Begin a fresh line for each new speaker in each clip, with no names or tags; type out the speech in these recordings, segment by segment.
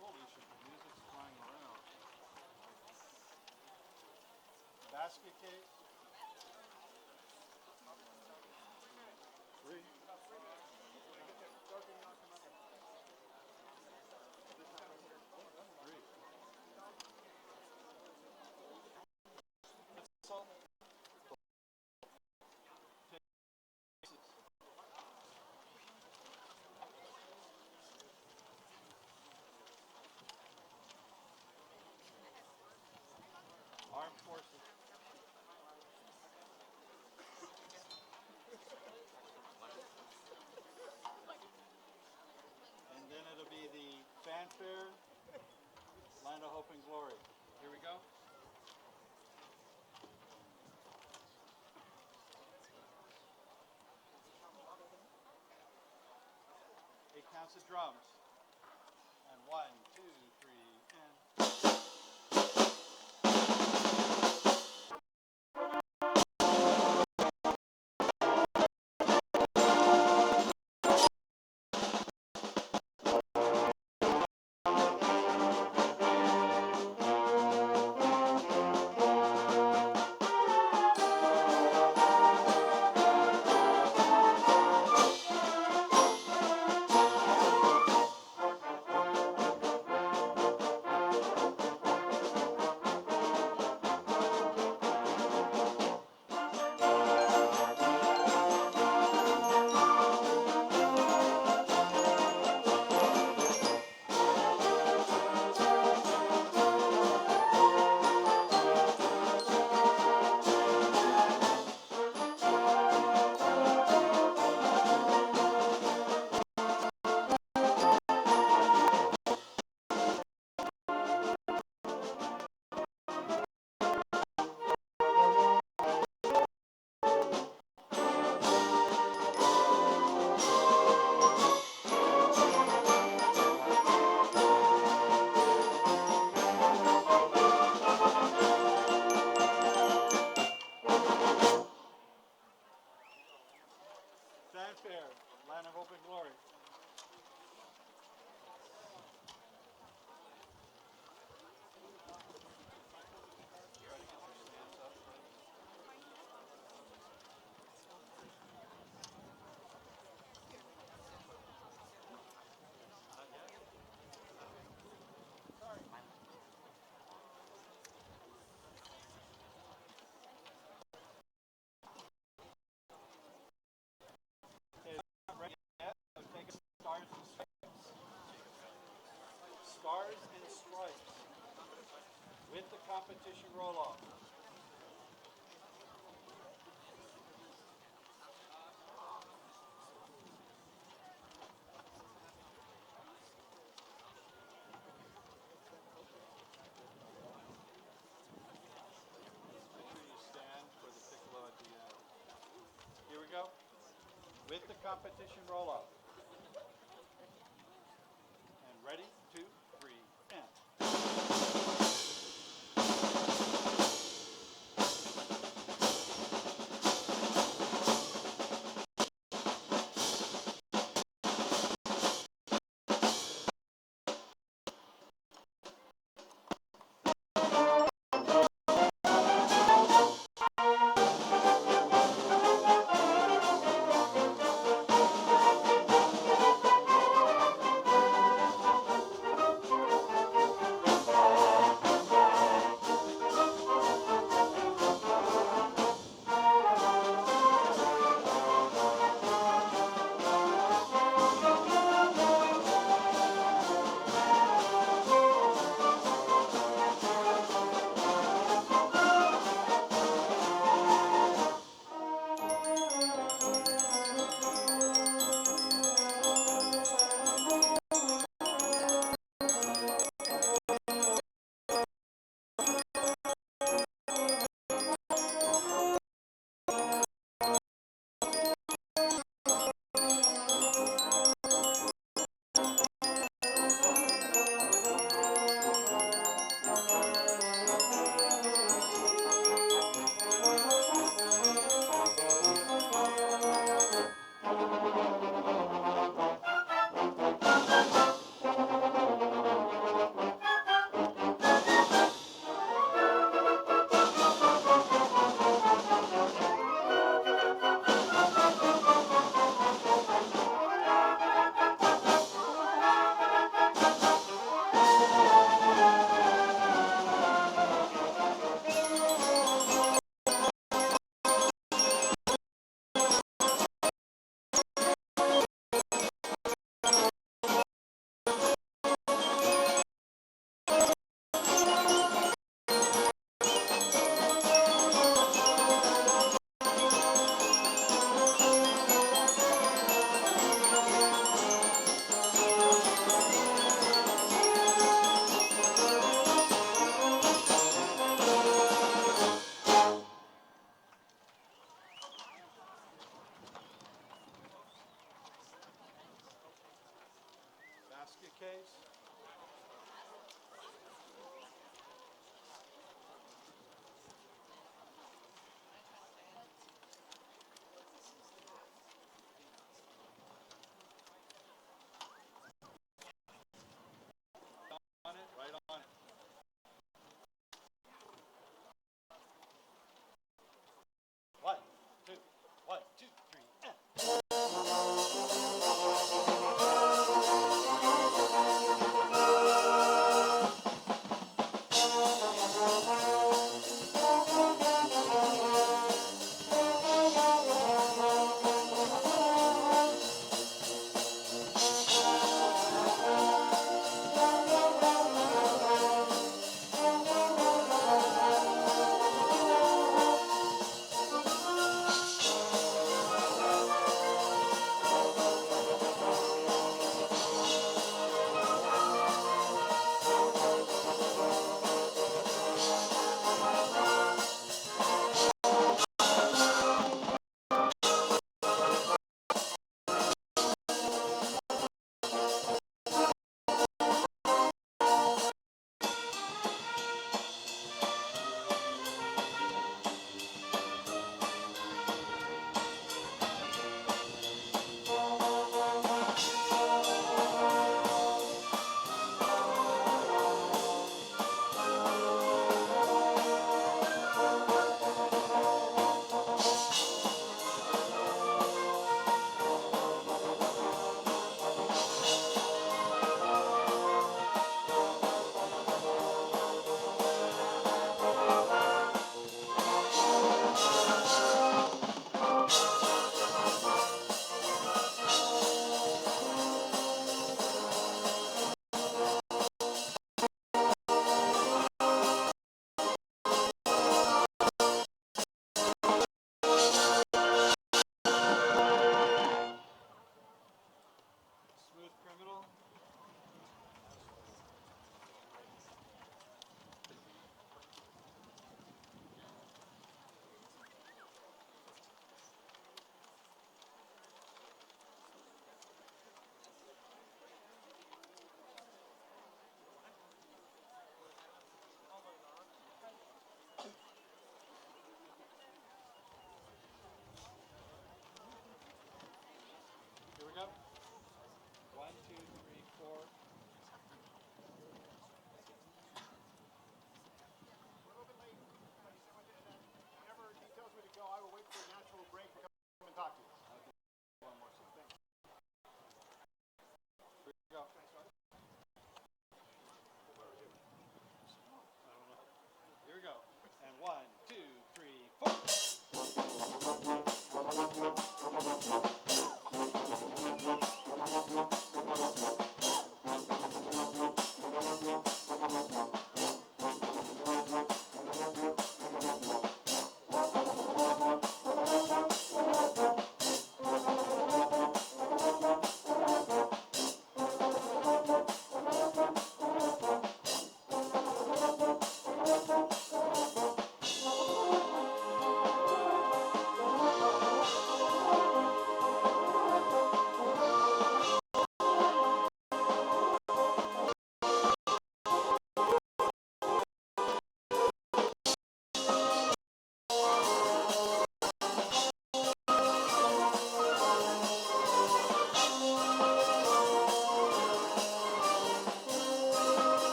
Holy shit, the music's flying around. Basket case. 3. 3. Tassel. Armed forces. And then it'll be the fanfare, Land of Hope and Glory. Here we go. 8 counts of drums. And 1, 2, 3, and... Fanfare, Land of Hope and Glory. Stars and Stripes with the competition roll-off. Make sure you stand for the piccolo at the end. Here we go. With the competition roll-off. And ready, 2, 3, and... basket case. On it, right on it. One, two, one, two, three, and.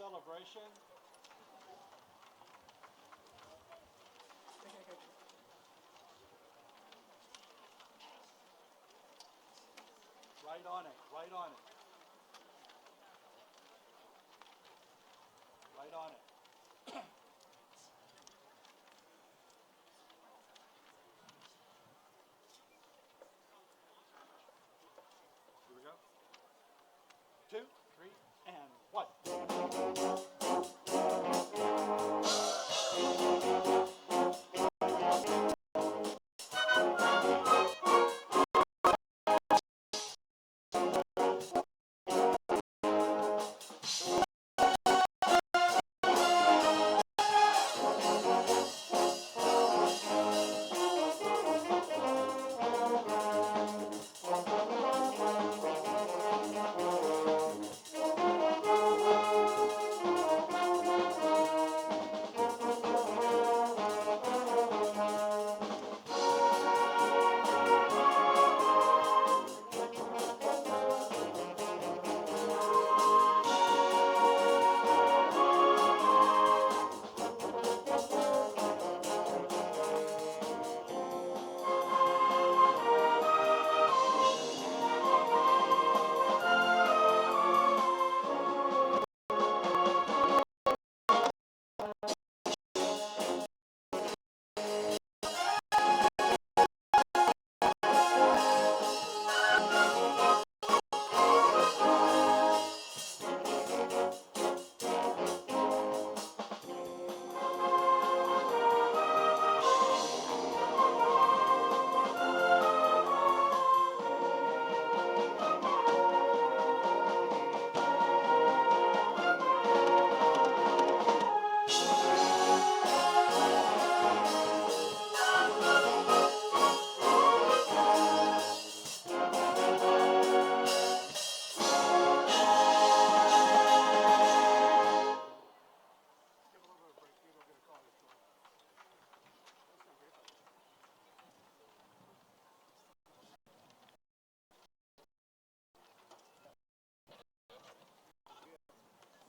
celebration. Right on it, right on it. Right on it. Here we go. 2, 3, and 1.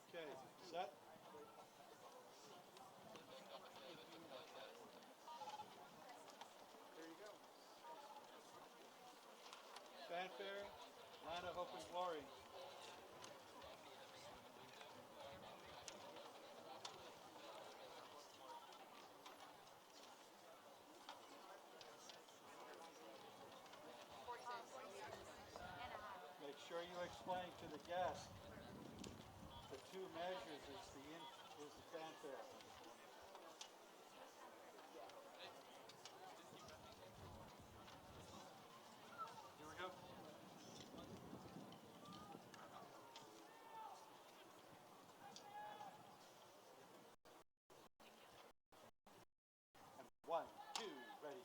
Okay, set. There you go. Fanfare, Land of Hope and Glory. Make sure you explain to the guest the 2 measures is the fanfare. Here we go. And 1, 2, ready.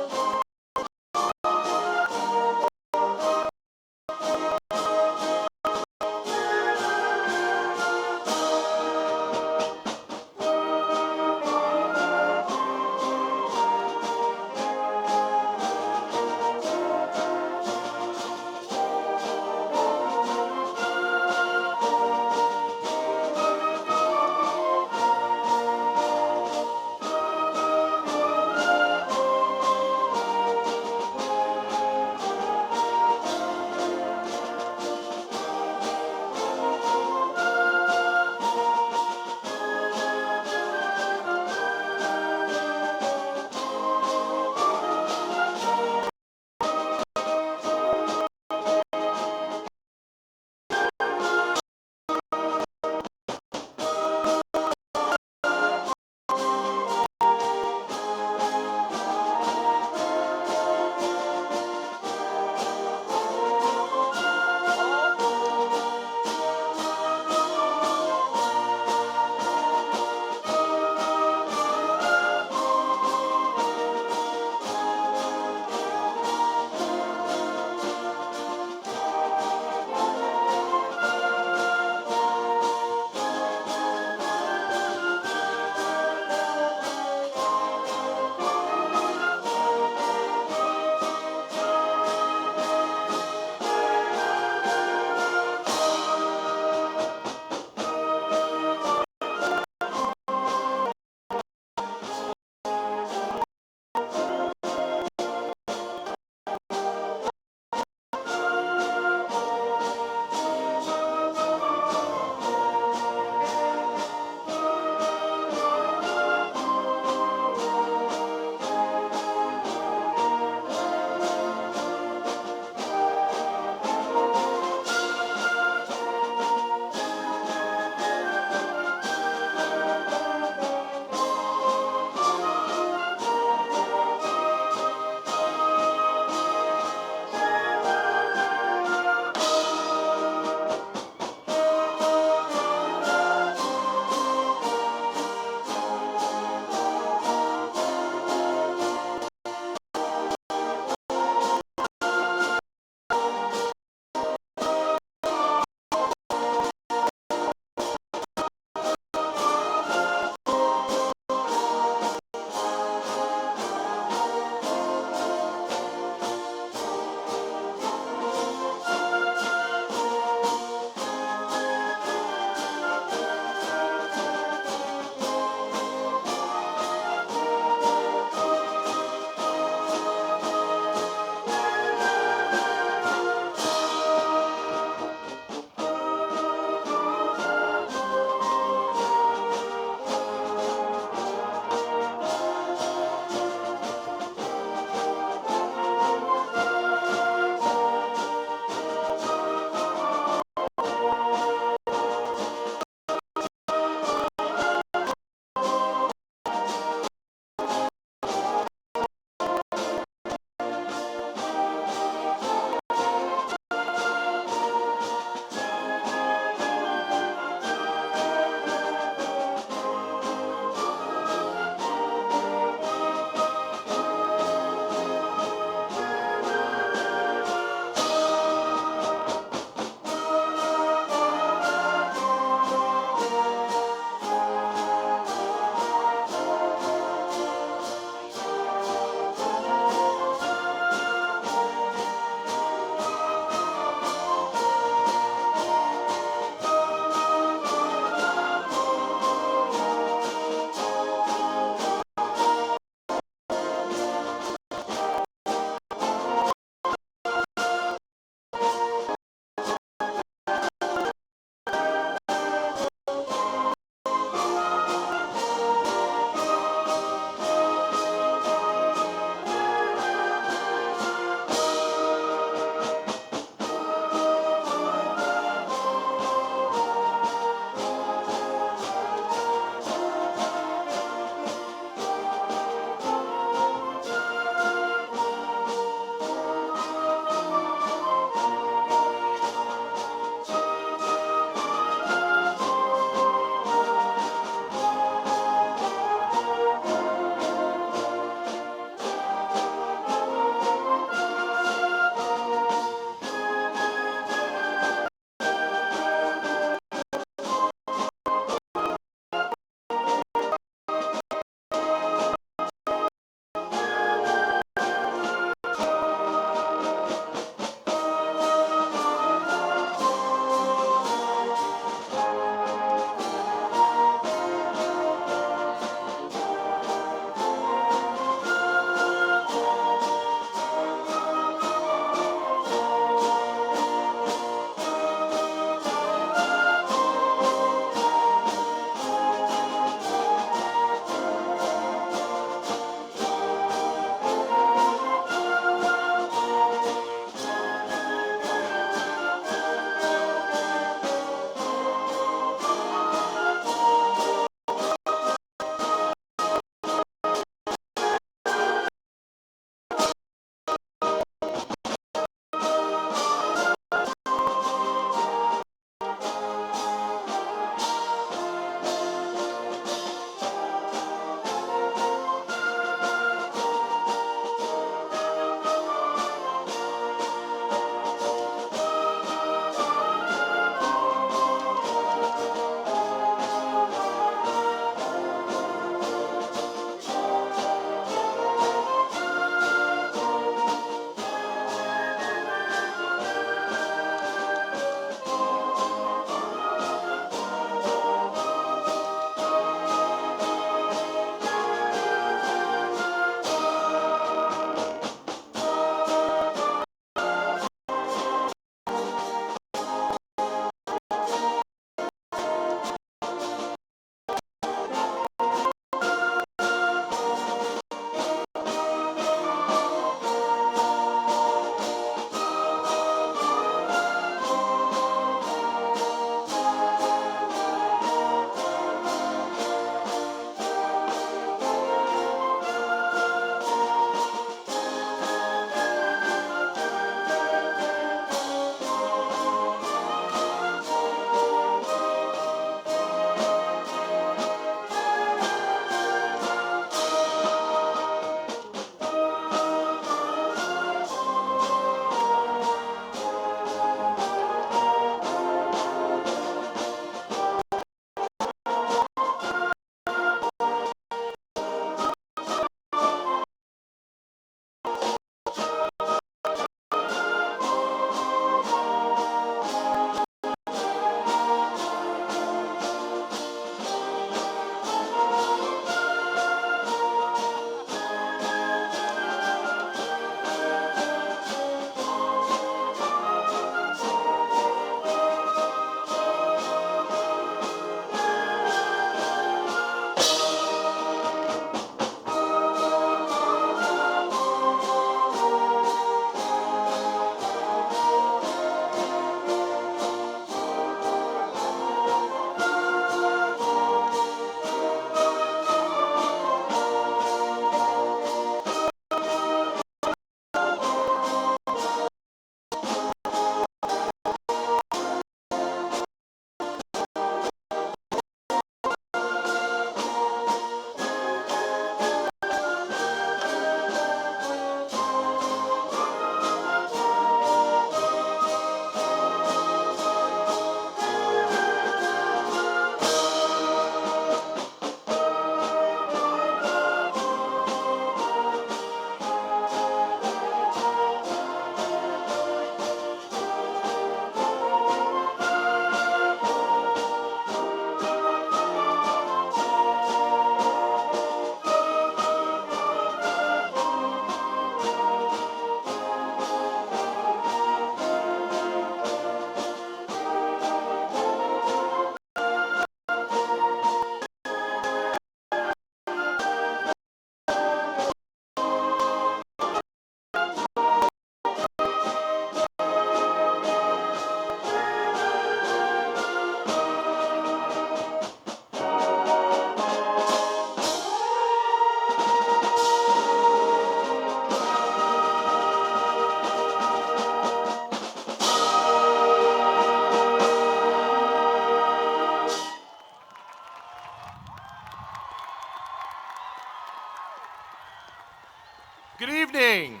Good evening.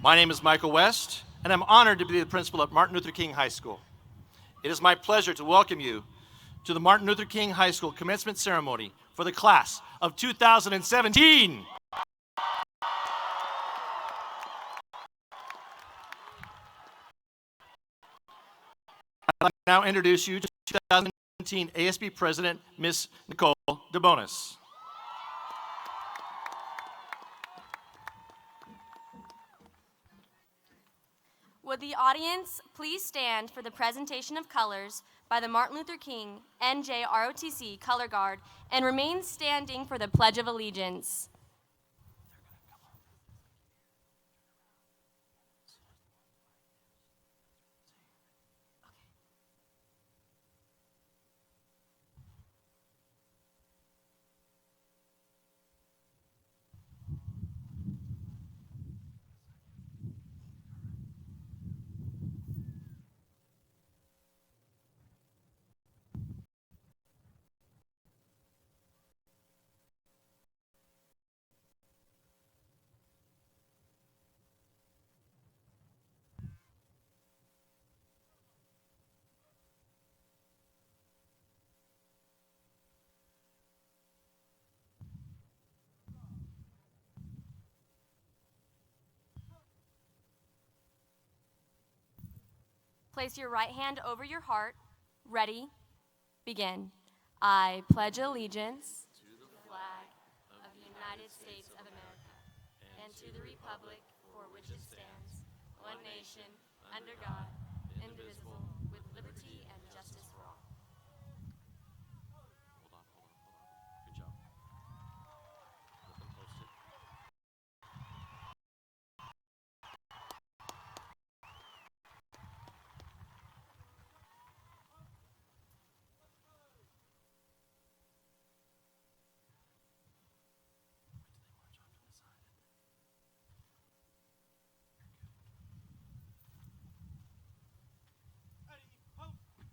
My name is Michael West, and I'm honored to be the principal at Martin Luther King High School. It is my pleasure to welcome you to the Martin Luther King High School commencement ceremony for the class of 2017. I'd like to now introduce you to 2017 ASB President, Ms. Nicole DeBonis.
Would the audience please stand for the presentation of colors by the Martin Luther King NJROTC Color Guard and remain standing for the Pledge of Allegiance. Place your right hand over your heart. Ready? Begin. I pledge allegiance to the flag of the United States of America and to the republic for which it stands, one nation, under God, indivisible, with liberty and justice for all.
Hold on. Good job. Let them post it.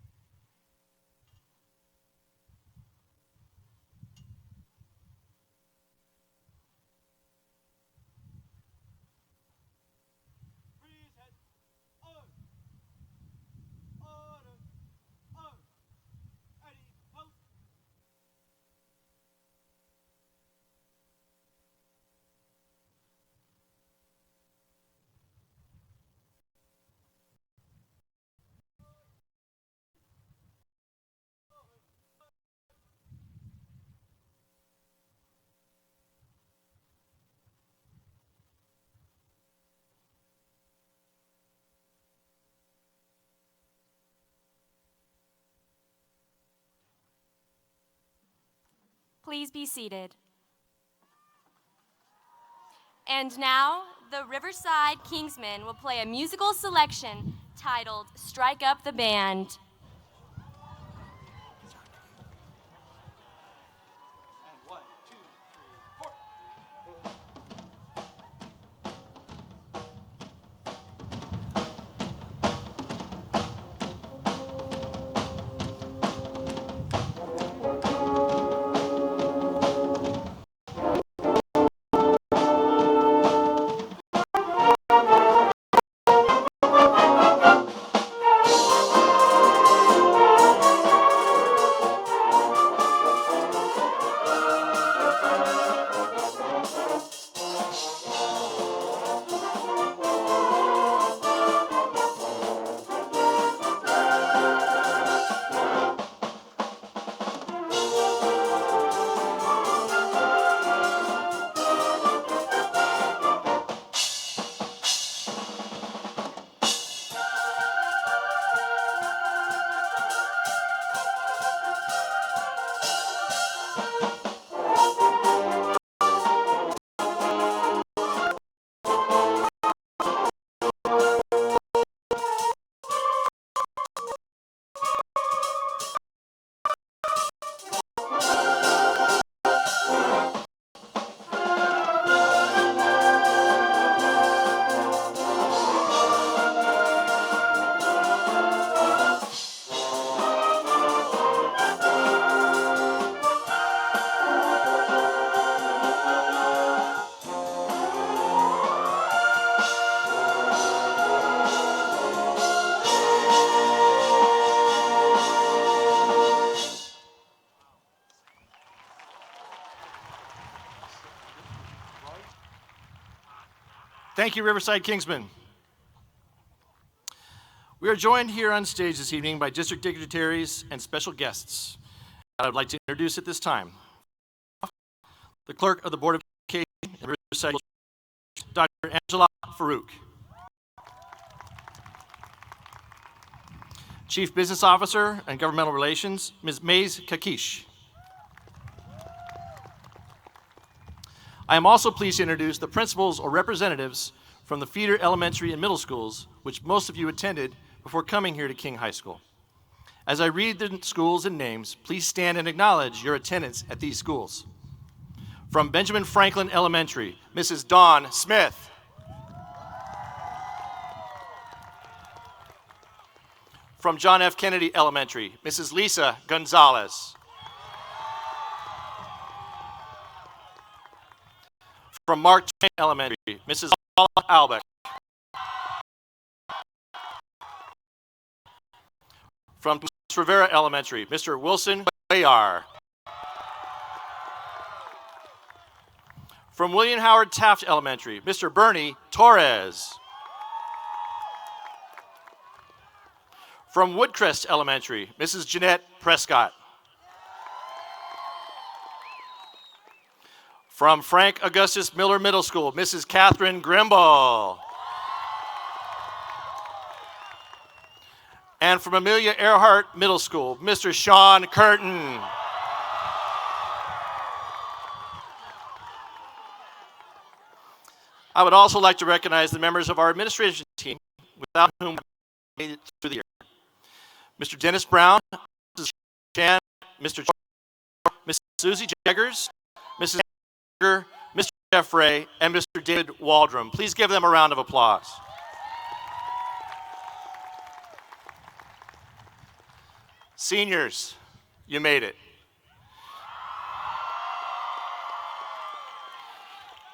Please be seated. And now, the Riverside Kingsmen will play a musical selection titled Strike Up the Band.
And 1, 2, 3, 4.
Thank you, Riverside Kingsmen. We are joined here on stage this evening by district dignitaries and special guests. I would like to introduce at this time the clerk of the Board of Education at Riverside, Dr. Angela Farouk. Chief Business Officer and Governmental Relations, Ms. Mays Kakish. I am also pleased to introduce the principals or representatives from the feeder elementary and middle schools, which most of you attended before coming here to King High School. As I read the schools and names, please stand and acknowledge your attendance at these schools. From Benjamin Franklin Elementary, Mrs. Dawn Smith. From John F. Kennedy Elementary, Mrs. Lisa Gonzalez. From Mark Twain Elementary, Mrs. Paula Albeck. From Rivera Elementary, Mr. Wilson Bayar. From William Howard Taft Elementary, Mr. Bernie Torres. From Woodcrest Elementary, Mrs. Jeanette Prescott. From Frank Augustus Miller Middle School, Mrs. Catherine Grimble. And from Amelia Earhart Middle School, Mr. Sean Curtin. I would also like to recognize the members of our administration team, without whom we made it through the year. Mr. Dennis Brown, Mrs. Chan, Mr. Mrs. Susie Jaggers, Mrs. Mr. Jeff Ray, and Mr. David Waldron. Please give them a round of applause. Seniors, you made it.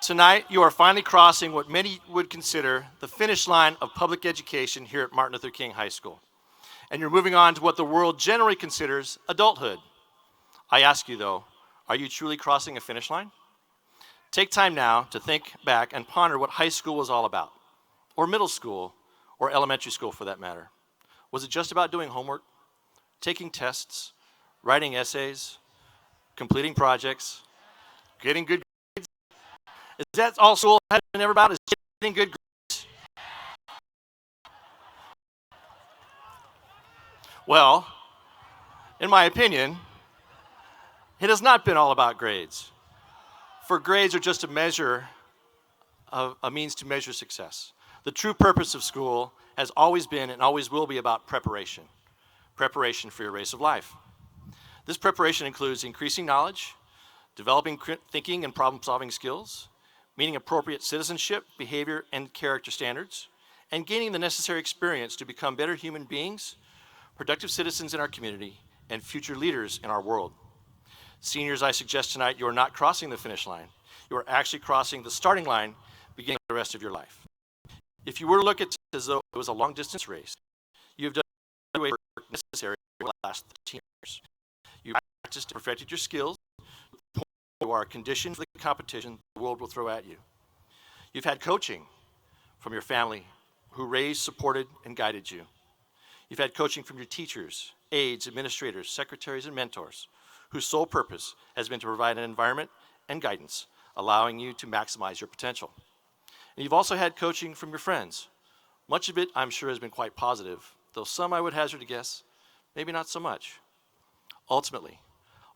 Tonight, you are finally crossing what many would consider the finish line of public education here at Martin Luther King High School. And you're moving on to what the world generally considers adulthood. I ask you though, are you truly crossing a finish line? Take time now to think back and ponder what high school was all about, or middle school, or elementary school for that matter. Was it just about doing homework, taking tests, writing essays, completing projects, getting good grades? Is that all school has been ever about, is getting good grades? Well, in my opinion, it has not been all about grades. For grades are just a measure, a means to measure success. The true purpose of school has always been and always will be about preparation. Preparation for your race of life. This preparation includes increasing knowledge, developing thinking and problem-solving skills, meeting appropriate citizenship, behavior, and character standards, and gaining the necessary experience to become better human beings, productive citizens in our community, and future leaders in our world. Seniors, I suggest tonight you are not crossing the finish line. You are actually crossing the starting line, beginning the rest of your life. If you were to look at it as though it was a long-distance race, you have done the work necessary for the last 13 years. You've practiced and perfected your skills. You are conditioned for the competition the world will throw at you. You've had coaching from your family who raised, supported, and guided you. You've had coaching from your teachers, aides, administrators, secretaries, and mentors, whose sole purpose has been to provide an environment and guidance, allowing you to maximize your potential. And you've also had coaching from your friends. Much of it, I'm sure, has been quite positive, though some, I would hazard a guess, maybe not so much. Ultimately,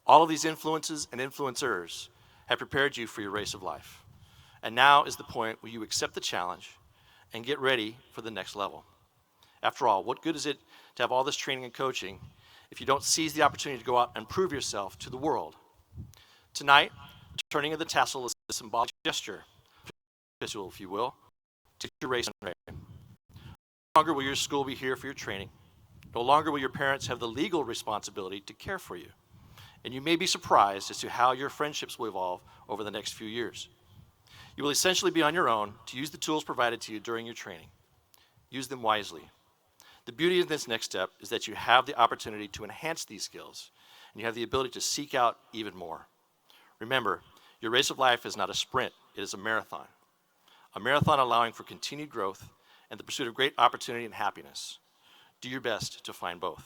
all of these influences and influencers have prepared you for your race of life. And now is the point where you accept the challenge and get ready for the next level. After all, what good is it to have all this training and coaching if you don't seize the opportunity to go out and prove yourself to the world? Tonight, turning of the tassel is a symbolic gesture, if you will, to your race and reign. No longer will your school be here for your training. No longer will your parents have the legal responsibility to care for you. And you may be surprised as to how your friendships will evolve over the next few years. You will essentially be on your own to use the tools provided to you during your training. Use them wisely. The beauty of this next step is that you have the opportunity to enhance these skills, and you have the ability to seek out even more. Remember, your race of life is not a sprint, it is a marathon. a marathon allowing for continued growth and the pursuit of great opportunity and happiness. Do your best to find both.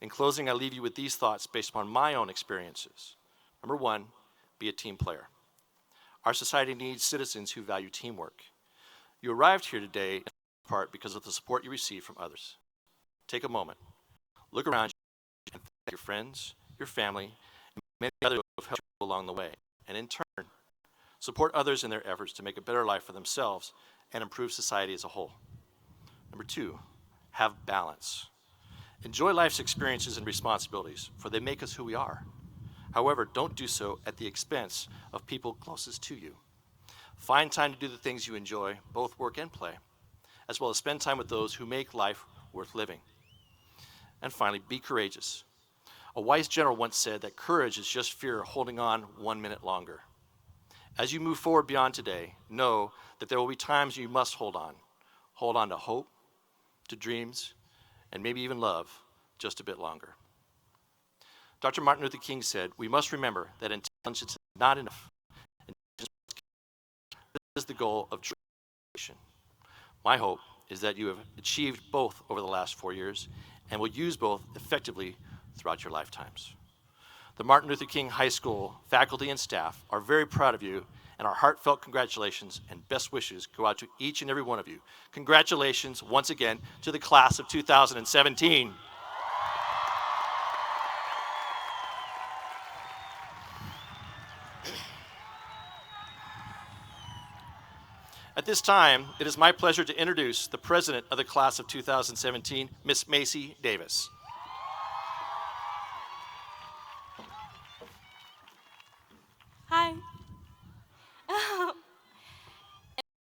In closing, I leave you with these thoughts based upon my own experiences. Number one, be a team player. Our society needs citizens who value teamwork. You arrived here today in part because of the support you received from others. Take a moment, look around you and thank your friends, your family, and many others who have helped you along the way. And in turn, support others in their efforts to make a better life for themselves and improve society as a whole. Number two, have balance. Enjoy life's experiences and responsibilities, for they make us who we are. However, don't do so at the expense of people closest to you. Find time to do the things you enjoy, both work and play, as well as spend time with those who make life worth living. And finally, be courageous. A wise general once said that courage is just fear holding on 1 minute longer. As you move forward beyond today, know that there will be times you must hold on. Hold on to hope, to dreams, and maybe even love just a bit longer. Dr. Martin Luther King said, we must remember that intelligence is not enough. This is the goal of true education. My hope is that you have achieved both over the last 4 years and will use both effectively throughout your lifetimes. The Martin Luther King High School faculty and staff are very proud of you, and our heartfelt congratulations and best wishes go out to each and every one of you. Congratulations once again to the class of 2017. At this time, it is my pleasure to introduce the president of the class of 2017, Miss Macy Davis.
Hi.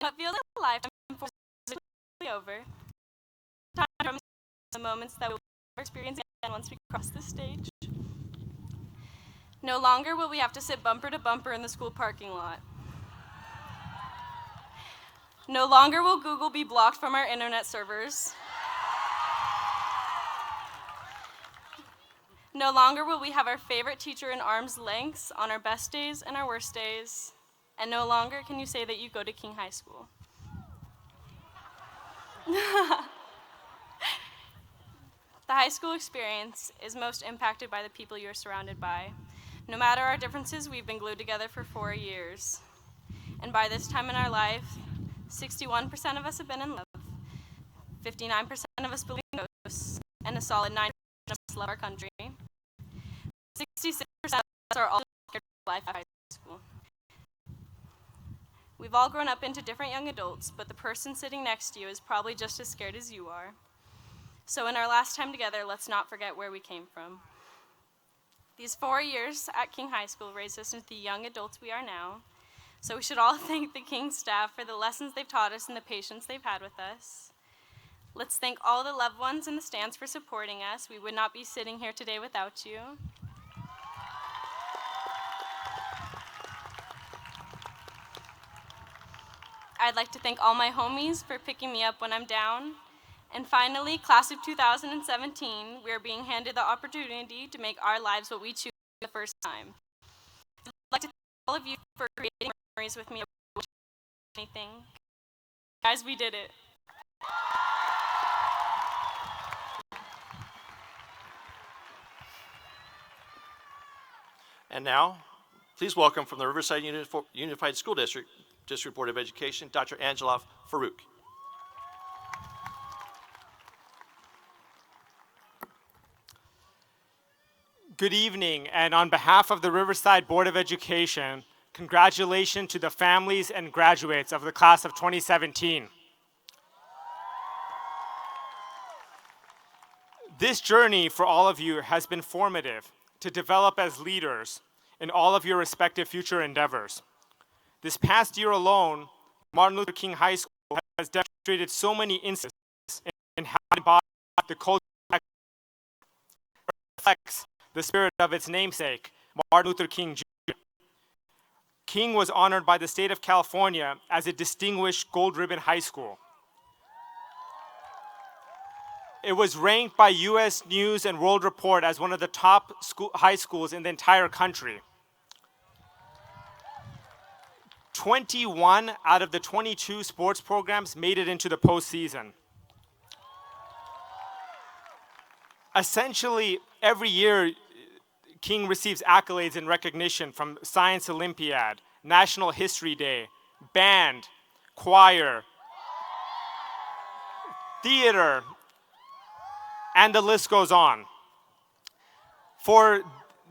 What feels like a lifetime is over. Time from the moments that we will experience again once we cross the stage. No longer will we have to sit bumper to bumper in the school parking lot. No longer will Google be blocked from our internet servers. No longer will we have our favorite teacher in arm's length on our best days and our worst days. And no longer can you say that you go to King High School. The high school experience is most impacted by the people you're surrounded by. No matter our differences, we've been glued together for 4 years. And by this time in our life, 61% of us have been in love, 59% of us believe in ghosts, and a solid 9% of us love our country. 66% of us are all scared of life at high school. We've all grown up into different young adults, but the person sitting next to you is probably just as scared as you are. So in our last time together, let's not forget where we came from. These 4 years at King High School raised us into the young adults we are now. So we should all thank the King staff for the lessons they've taught us and the patience they've had with us. Let's thank all the loved ones in the stands for supporting us. We would not be sitting here today without you. I'd like to thank all my homies for picking me up when I'm down. And finally, class of 2017, we are being handed the opportunity to make our lives what we choose for the first time. I'd like to thank all of you for creating memories with me about anything. Guys, we did it.
And now, please welcome from the Riverside Unified School District Board of Education, Dr. Angelov Farouk.
Good evening, and on behalf of the Riverside Board of Education, congratulations to the families and graduates of the class of 2017. This journey for all of you has been formative to develop as leaders in all of your respective future endeavors. This past year alone, Martin Luther King High School has demonstrated so many instances in how to embody the culture that reflects the spirit of its namesake, Martin Luther King Jr. King was honored by the state of California as a distinguished gold ribbon high school. It was ranked by U.S. News and World Report as one of the top high schools in the entire country. 21 out of the 22 sports programs made it into the postseason. Essentially, every year, King receives accolades and recognition from Science Olympiad, National History Day, band, choir, theater, and the list goes on. For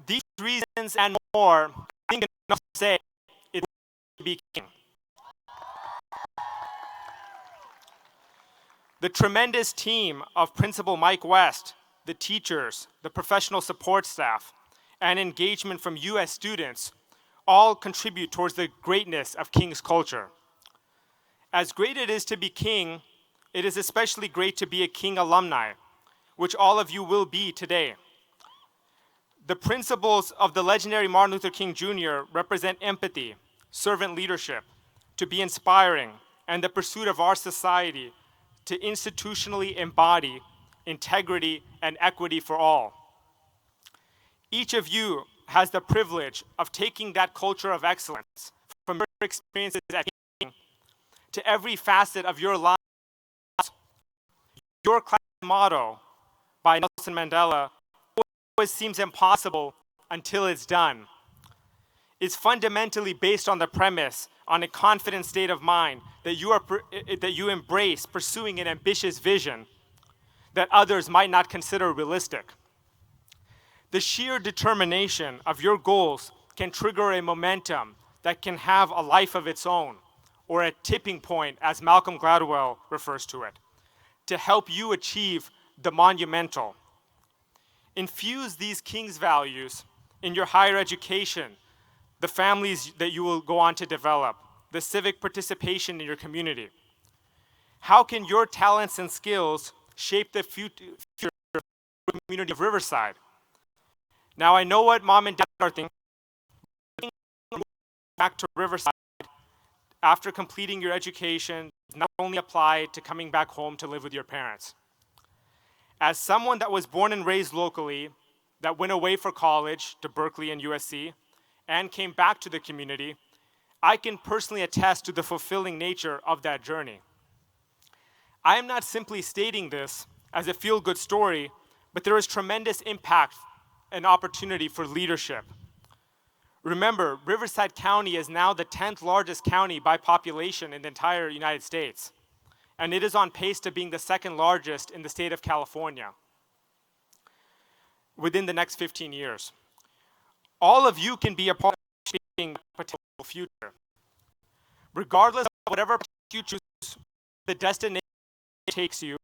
these reasons and more, I think enough to say it will be King. The tremendous team of Principal Mike West, the teachers, the professional support staff, and engagement from US students all contribute towards the greatness of King's culture. As great it is to be King, it is especially great to be a King alumni, which all of you will be today. The principles of the legendary Martin Luther King Jr. represent empathy, servant leadership, to be inspiring, and the pursuit of our society to institutionally embody integrity and equity for all. Each of you has the privilege of taking that culture of excellence from your experiences at King to every facet of your life. Your class motto by Nelson Mandela always seems impossible until it's done. It's fundamentally based on the premise on a confident state of mind that you embrace pursuing an ambitious vision that others might not consider realistic. The sheer determination of your goals can trigger a momentum that can have a life of its own, or a tipping point, as Malcolm Gladwell refers to it, to help you achieve the monumental. Infuse these King's values in your higher education, the families that you will go on to develop, the civic participation in your community. How can your talents and skills shape the future of the community of Riverside? Now, I know what mom and dad are thinking. Back to Riverside after completing your education does not only apply to coming back home to live with your parents. As someone that was born and raised locally, that went away for college to Berkeley and USC, and came back to the community, I can personally attest to the fulfilling nature of that journey. I am not simply stating this as a feel-good story, but there is tremendous impact and opportunity for leadership. Remember, Riverside County is now the 10th largest county by population in the entire United States, and it is on pace to being the second largest in the state of California within the next 15 years. All of you can be a part of shaping a potential future. Regardless of whatever you choose, the destination takes you,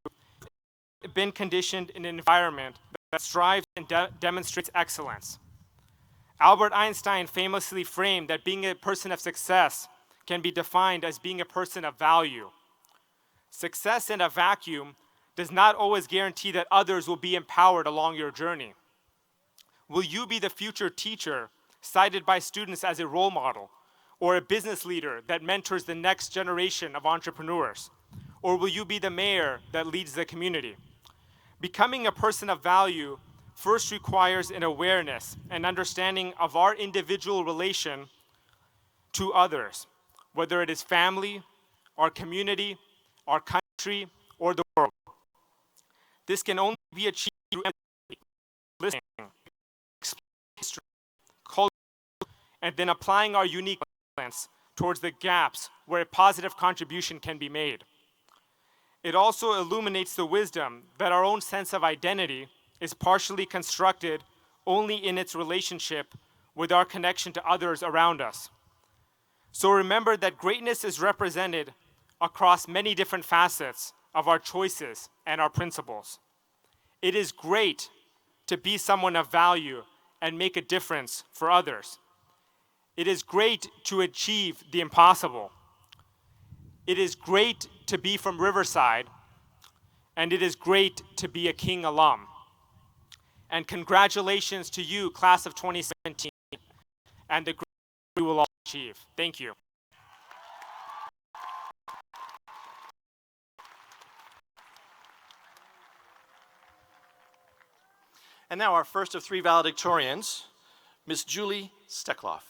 been conditioned in an environment that strives and demonstrates excellence. Albert Einstein famously framed that being a person of success can be defined as being a person of value. Success in a vacuum does not always guarantee that others will be empowered along your journey. Will you be the future teacher cited by students as a role model, or a business leader that mentors the next generation of entrepreneurs? Or will you be the mayor that leads the community? Becoming a person of value first requires an awareness and understanding of our individual relation to others, whether it is family, our community, our country, or the world. This can only be achieved through empathy, listening, history, culture, and then applying our unique talents towards the gaps where a positive contribution can be made. It also illuminates the wisdom that our own sense of identity is partially constructed only in its relationship with our connection to others around us. So remember that greatness is represented across many different facets of our choices and our principles. It is great to be someone of value and make a difference for others. It is great to achieve the impossible. It is great to be from Riverside, and it is great to be a King alum. And congratulations to you, class of 2017, and the great we will all achieve. Thank you.
And now our first of three valedictorians, Ms. Julie Steckloff.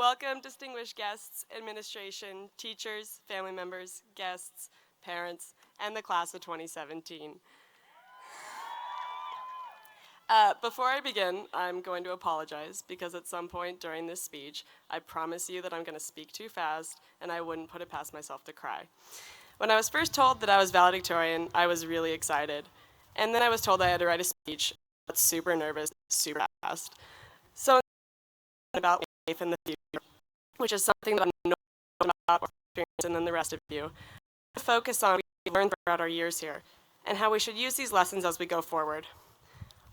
Welcome, distinguished guests, administration, teachers, family members, guests, parents, and the class of 2017. Before I begin, I'm going to apologize because at some point during this speech, I promise you that I'm going to speak too fast and I wouldn't put it past myself to cry. When I was first told that I was valedictorian, I was really excited. And then I was told I had to write a speech. I was super nervous, super fast. So about life in the future, which is something that I know about or experience than the rest of you. I focus on what we learned throughout our years here and how we should use these lessons as we go forward.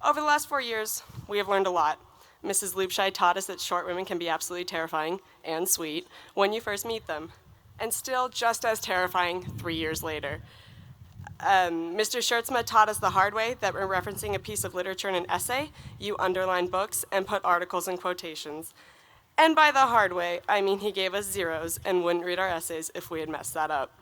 Over the last 4 years, we have learned a lot. Mrs. Loopshy taught us that short women can be absolutely terrifying and sweet when you first meet them, and still just as terrifying 3 years later. Mr. Schertzma taught us the hard way that when referencing a piece of literature in an essay, you underline books and put articles in quotations. And by the hard way, I mean he gave us zeros and wouldn't read our essays if we had messed that up.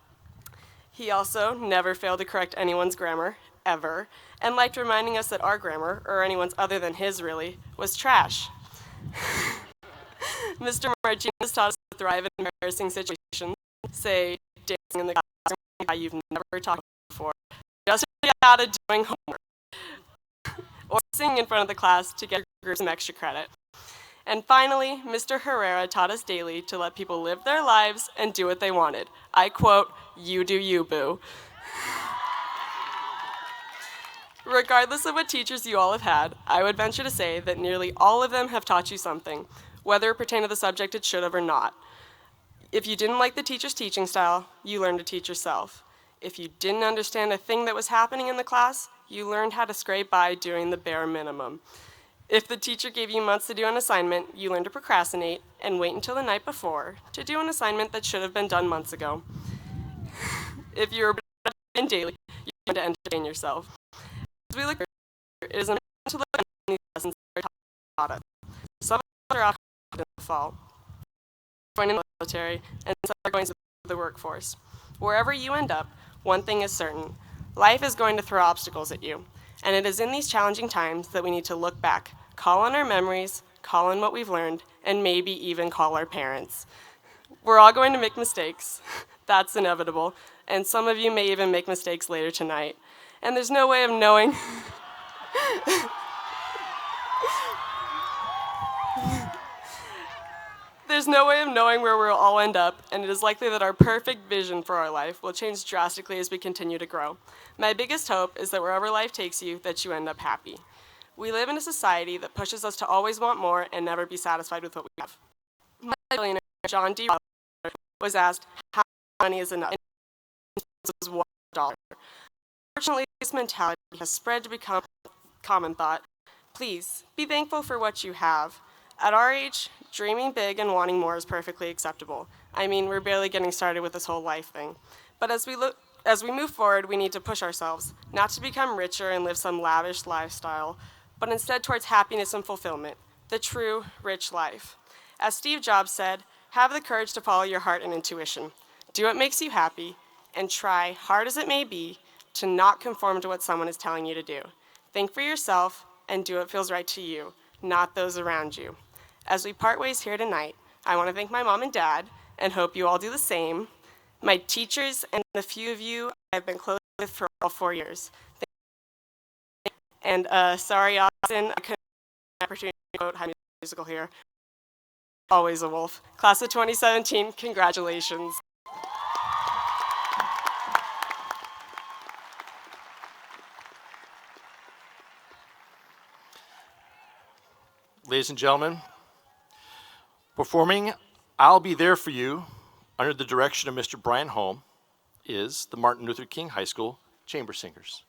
He also never failed to correct anyone's grammar, ever, and liked reminding us that our grammar, or anyone's other than his really, was trash. Mr. Martinez taught us to thrive in embarrassing situations, say, dancing in the classroom with a guy you've never talked to before, just out of doing homework, or singing in front of the class to get your group some extra credit. And finally, Mr. Herrera taught us daily to let people live their lives and do what they wanted. I quote, "You do you, boo." Regardless of what teachers you all have had, I would venture to say that nearly all of them have taught you something, whether it pertained to the subject it should have or not. If you didn't like the teacher's teaching style, you learned to teach yourself. If you didn't understand a thing that was happening in the class, you learned how to scrape by doing the bare minimum. If the teacher gave you months to do an assignment, you learned to procrastinate and wait until the night before to do an assignment that should have been done months ago. If you were in daily, you learned to entertain yourself. As we look here, it is important to look at these lessons that are taught us. Some of us are off in the fall, joining the military, and some are going to the workforce. Wherever you end up, one thing is certain. Life is going to throw obstacles at you, and it is in these challenging times that we need to look back, call on our memories, call on what we've learned, and maybe even call our parents. We're all going to make mistakes. That's inevitable, and some of you may even make mistakes later tonight. And there's no way of knowing where we'll all end up, and it is likely that our perfect vision for our life will change drastically as we continue to grow. My biggest hope is that wherever life takes you, that you end up happy. We live in a society that pushes us to always want more and never be satisfied with what we have. My billionaire, John D. was asked how money is enough. It was $1. Unfortunately, this mentality has spread to become common thought. Please, be thankful for what you have. At our age, dreaming big and wanting more is perfectly acceptable. I mean, we're barely getting started with this whole life thing. But as we move forward, we need to push ourselves, not to become richer and live some lavish lifestyle, but instead towards happiness and fulfillment, the true, rich life. As Steve Jobs said, have the courage to follow your heart and intuition. Do what makes you happy, and try, hard as it may be, to not conform to what someone is telling you to do. Think for yourself and do what feels right to you, not those around you. As we part ways here tonight, I want to thank my mom and dad and hope you all do the same, my teachers, and the few of you I've been close with for all 4 years. And sorry, Austin, I couldn't have the opportunity to quote High Musical here. Always a wolf. Class of 2017, congratulations.
Ladies and gentlemen, performing I'll Be There For You under the direction of Mr. Brian Holm is the Martin Luther King High School Chamber Singers.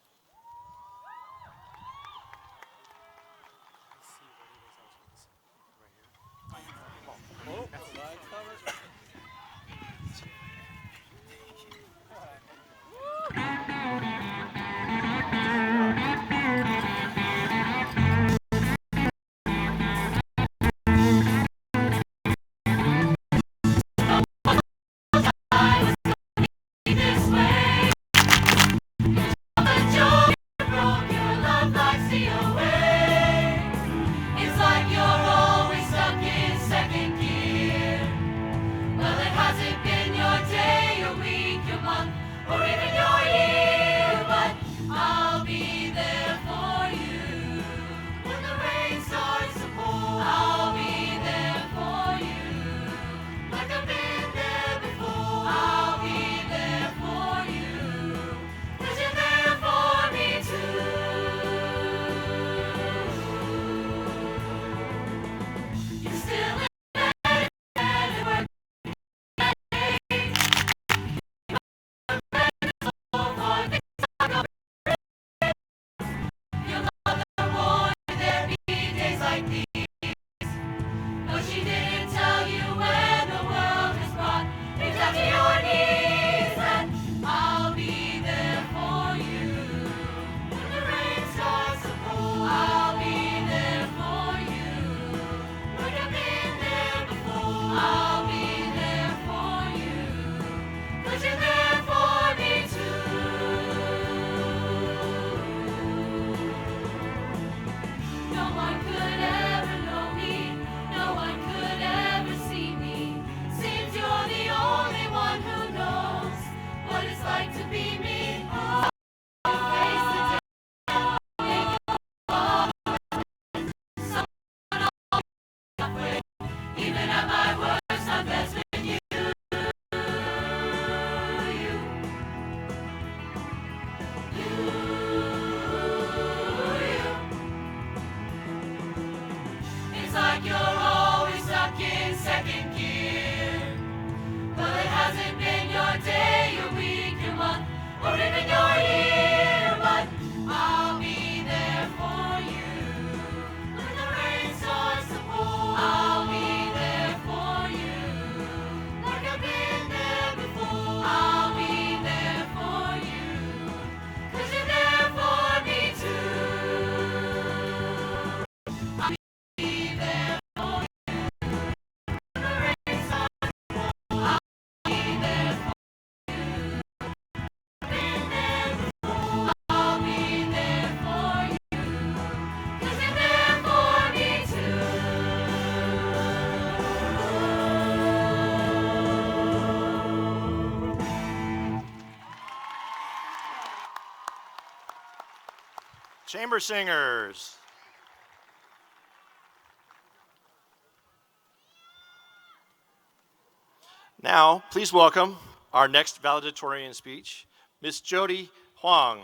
This way, the joy
Chamber singers. Now, please welcome our next valedictorian speech, Ms. Jody Huang.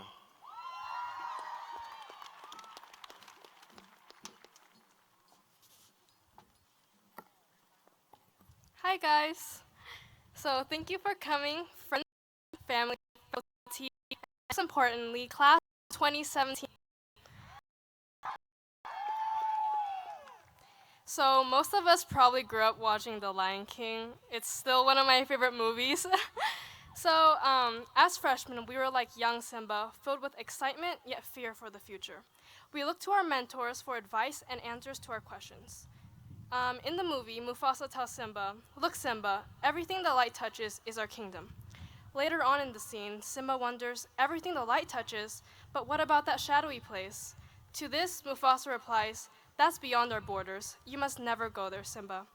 Hi guys. So thank you for coming, friends, family, faculty, and most importantly, class of 2017. So most of us probably grew up watching The Lion King. It's still one of my favorite movies. So as freshmen, we were like young Simba, filled with excitement yet fear for the future. We looked to our mentors for advice and answers to our questions. In the movie, Mufasa tells Simba, "Look, Simba, everything the light touches is our kingdom." Later on in the scene, Simba wonders, "Everything the light touches, but what about that shadowy place?" To this, Mufasa replies, "That's beyond our borders. You must never go there, Simba."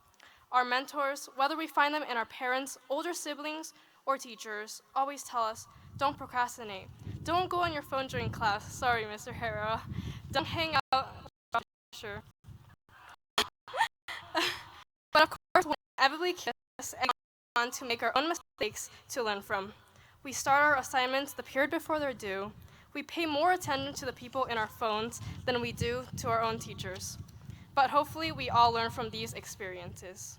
Our mentors, whether we find them in our parents, older siblings, or teachers, always tell us, "Don't procrastinate. Don't go on your phone during class." Sorry, Mr. Herrera. "Don't hang out." Sure. But of course, we inevitably kiss and go on to make our own mistakes to learn from. We start our assignments the period before they're due. We pay more attention to the people in our phones than we do to our own teachers. But hopefully, we all learn from these experiences.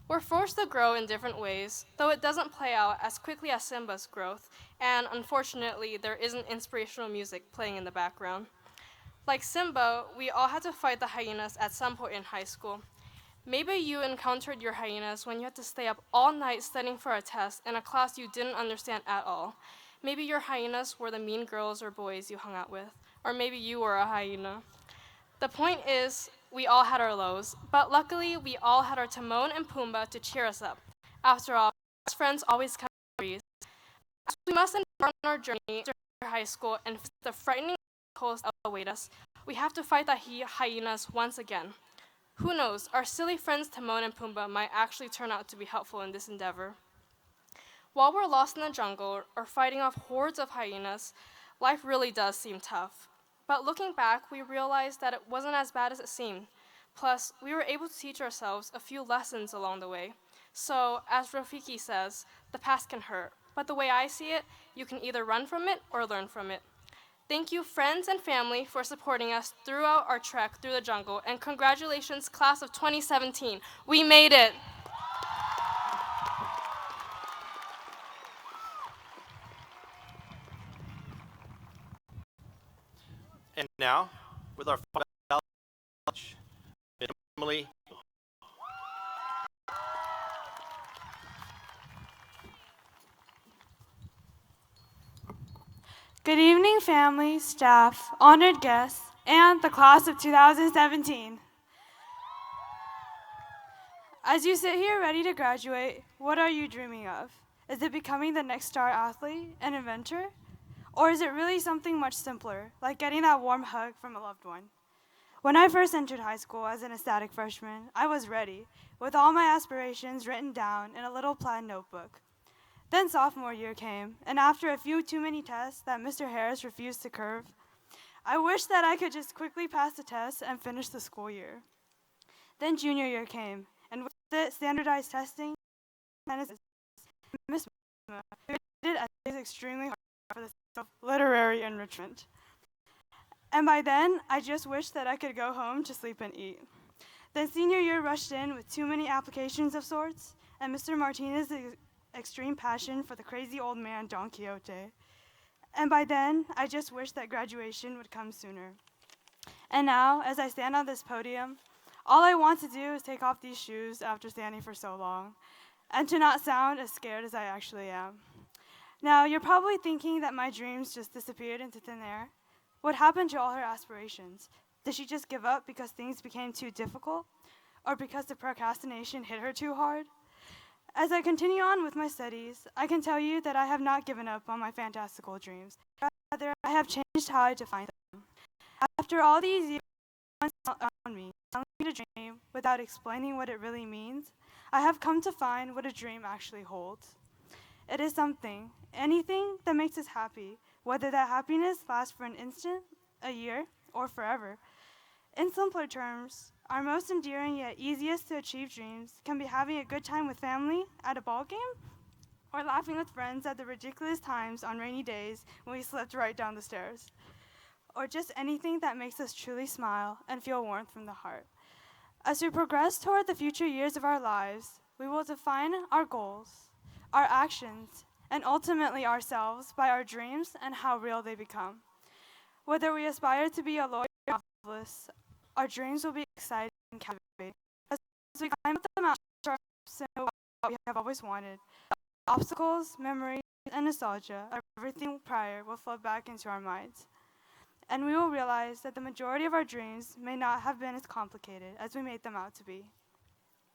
We're forced to grow in different ways, though it doesn't play out as quickly as Simba's growth, and unfortunately, there isn't inspirational music playing in the background. Like Simba, we all had to fight the hyenas at some point in high school. Maybe you encountered your hyenas when you had to stay up all night studying for a test in a class you didn't understand at all. Maybe your hyenas were the mean girls or boys you hung out with, or maybe you were a hyena. The point is, we all had our lows, but luckily we all had our Timon and Pumbaa to cheer us up. After all, best friends always come in threes. As we must embark on our journey to high school and face the frightening coast that await us, we have to fight the hyenas once again. Who knows, our silly friends Timon and Pumbaa might actually turn out to be helpful in this endeavor. While we're lost in the jungle or fighting off hordes of hyenas, life really does seem tough. But looking back, we realized that it wasn't as bad as it seemed. Plus, we were able to teach ourselves a few lessons along the way. So, as Rafiki says, the past can hurt, but the way I see it, you can either run from it or learn from it. Thank you, friends and family, for supporting us throughout our trek through the jungle, and congratulations, class of 2017. We made it!
And now, with our final judge, Emily.
Good evening, family, staff, honored guests, and the class of 2017. As you sit here ready to graduate, what are you dreaming of? Is it becoming the next star athlete, an inventor? Or is it really something much simpler, like getting that warm hug from a loved one? When I first entered high school as an ecstatic freshman, I was ready, with all my aspirations written down in a little plaid notebook. Then sophomore year came, and after a few too many tests that Mr. Harris refused to curve, I wished that I could just quickly pass the test and finish the school year. Then junior year came, and with it, standardized testing, and Miss who did extremely hard for the literary enrichment. And by then, I just wished that I could go home to sleep and eat. Then senior year rushed in with too many applications of sorts, and Mr. Martinez's extreme passion for the crazy old man Don Quixote. And by then, I just wished that graduation would come sooner. And now, as I stand on this podium, all I want to do is take off these shoes after standing for so long, and to not sound as scared as I actually am. Now, you're probably thinking that my dreams just disappeared into thin air. What happened to all her aspirations? Did she just give up because things became too difficult? Or because the procrastination hit her too hard? As I continue on with my studies, I can tell you that I have not given up on my fantastical dreams. Rather, I have changed how I define them. After all these years around me, telling me to dream without explaining what it really means, I have come to find what a dream actually holds. It is something, anything that makes us happy, whether that happiness lasts for an instant a year, or forever. In simpler terms, our most endearing yet easiest to achieve dreams can be having a good time with family at a ball game, or laughing with friends at the ridiculous times on rainy days when we slipped right down the stairs, or just anything that makes us truly smile and feel warmth from the heart. As we progress toward the future years of our lives, we will define our goals, our actions, and ultimately ourselves by our dreams and how real they become. Whether we aspire to be a lawyer or a novelist, our dreams will be exciting and captivating. As we climb up the mountain to our hopes and know what we have always wanted, obstacles, memories, and nostalgia of everything prior will flood back into our minds. And we will realize that the majority of our dreams may not have been as complicated as we made them out to be.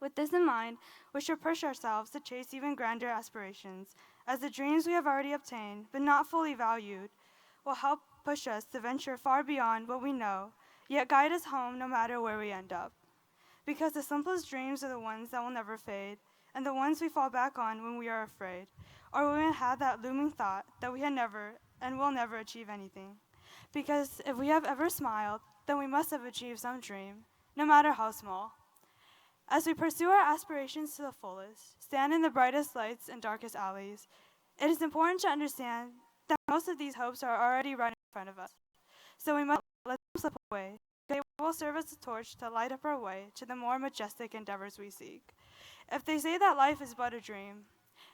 With this in mind, we should push ourselves to chase even grander aspirations, as the dreams we have already obtained, but not fully valued, will help push us to venture far beyond what we know, yet guide us home no matter where we end up. Because the simplest dreams are the ones that will never fade, and the ones we fall back on when we are afraid, or when we have that looming thought that we had never and will never achieve anything. Because if we have ever smiled, then we must have achieved some dream, no matter how small. As we pursue our aspirations to the fullest, stand in the brightest lights and darkest alleys, it is important to understand that most of these hopes are already right in front of us. So we must let them slip away. They will serve as a torch to light up our way to the more majestic endeavors we seek. If they say that life is but a dream,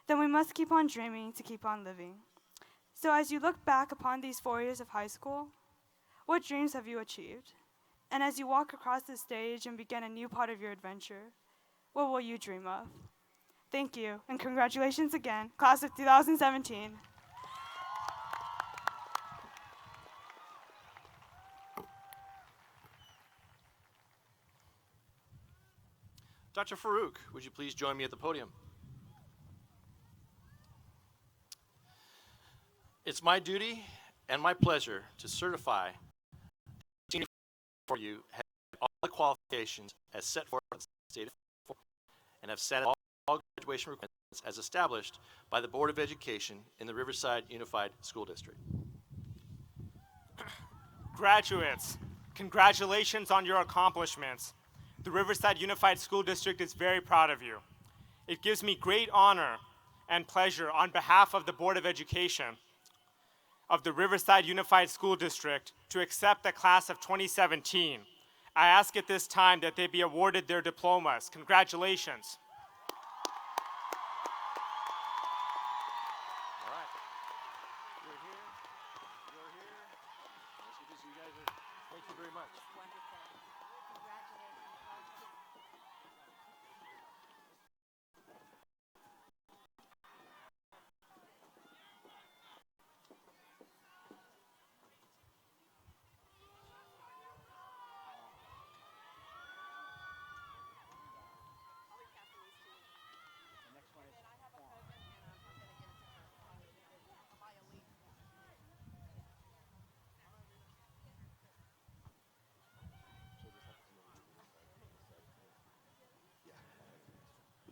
then we must keep on dreaming to keep on living. So as you look back upon these 4 years of high school, what dreams have you achieved? And as you walk across the stage and begin a new part of your adventure, what will you dream of? Thank you, and congratulations again, class of 2017.
Dr. Farouk, would you please join me at the podium? It's my duty and my pleasure to certify for you have all the qualifications as set forth in the state of California and have set all graduation requirements as established by the Board of Education in the Riverside Unified School District.
Graduates, congratulations on your accomplishments. The Riverside Unified School District is very proud of you. It gives me great honor and pleasure on behalf of the Board of Education of the Riverside Unified School District to accept the class of 2017. I ask at this time that they be awarded their diplomas. Congratulations.
All right. You're here. You're here. Let's get this. You guys are. Thank you very much.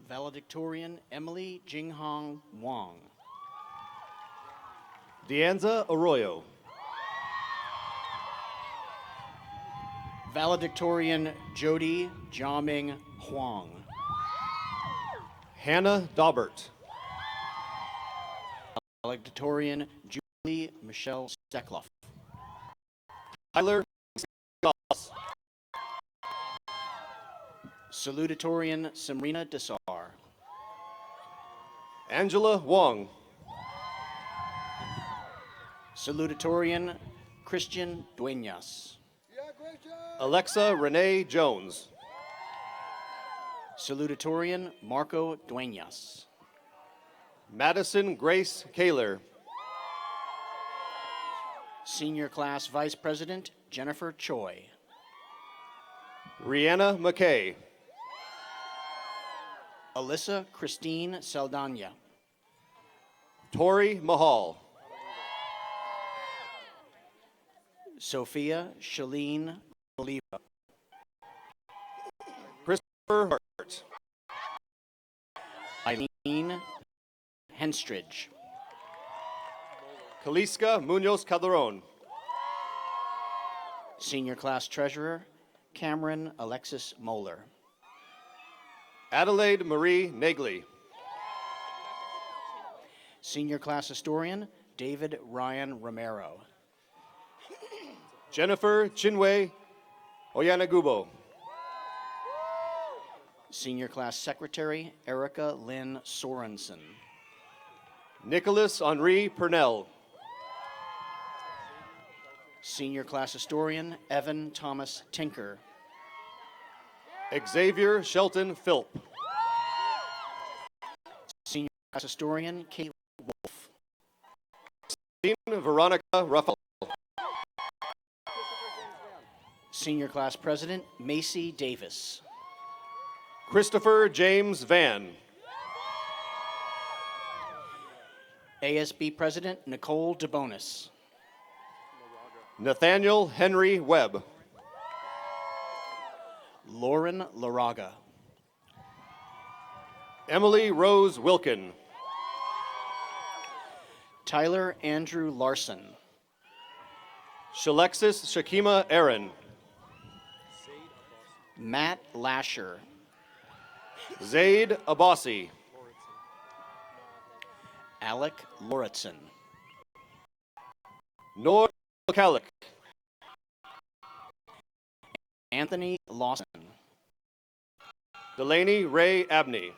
Valedictorian Emily Jinghong Wong.
Deanza Arroyo.
Valedictorian Jody Jiaming Huang.
Hannah Daubert.
Valedictorian Julie Michelle Steckloff.
Tyler Goss.
Salutatorian Samrina Desar.
Angela Wong.
Salutatorian Christian Dueñas.
Alexa Renee Jones.
Salutatorian Marco Dueñas.
Madison Grace Kaler.
Senior Class Vice President Jennifer Choi.
Rihanna McKay.
Alyssa Christine Saldana.
Tori Mahal.
Sophia Shalene Oliva.
Christopher Hart.
Eileen Henstridge.
Kaliska Munoz Calderon.
Senior Class Treasurer, Cameron Alexis Moeller.
Adelaide Marie Nagley.
Senior Class Historian, David Ryan Romero.
Jennifer Chinwe Oyanagubo.
Senior Class Secretary, Erica Lynn Sorensen.
Nicholas Henri Purnell.
Senior Class Historian, Evan Thomas Tinker.
Xavier Shelton Philp.
Senior Class Historian, Kate Wolf.
Dean Veronica Ruffalo.
Senior Class President, Macy Davis.
Christopher James Van.
ASB President, Nicole DeBonis.
Nathaniel Henry Webb.
Lauren Laraga.
Emily Rose Wilkin.
Tyler Andrew Larson.
Shalexis Shakima Aaron.
Matt Lasher.
Zaid Abbasi.
Alec Lauritsen.
Nor Kalik.
Anthony Lawson.
Delaney Ray Abney.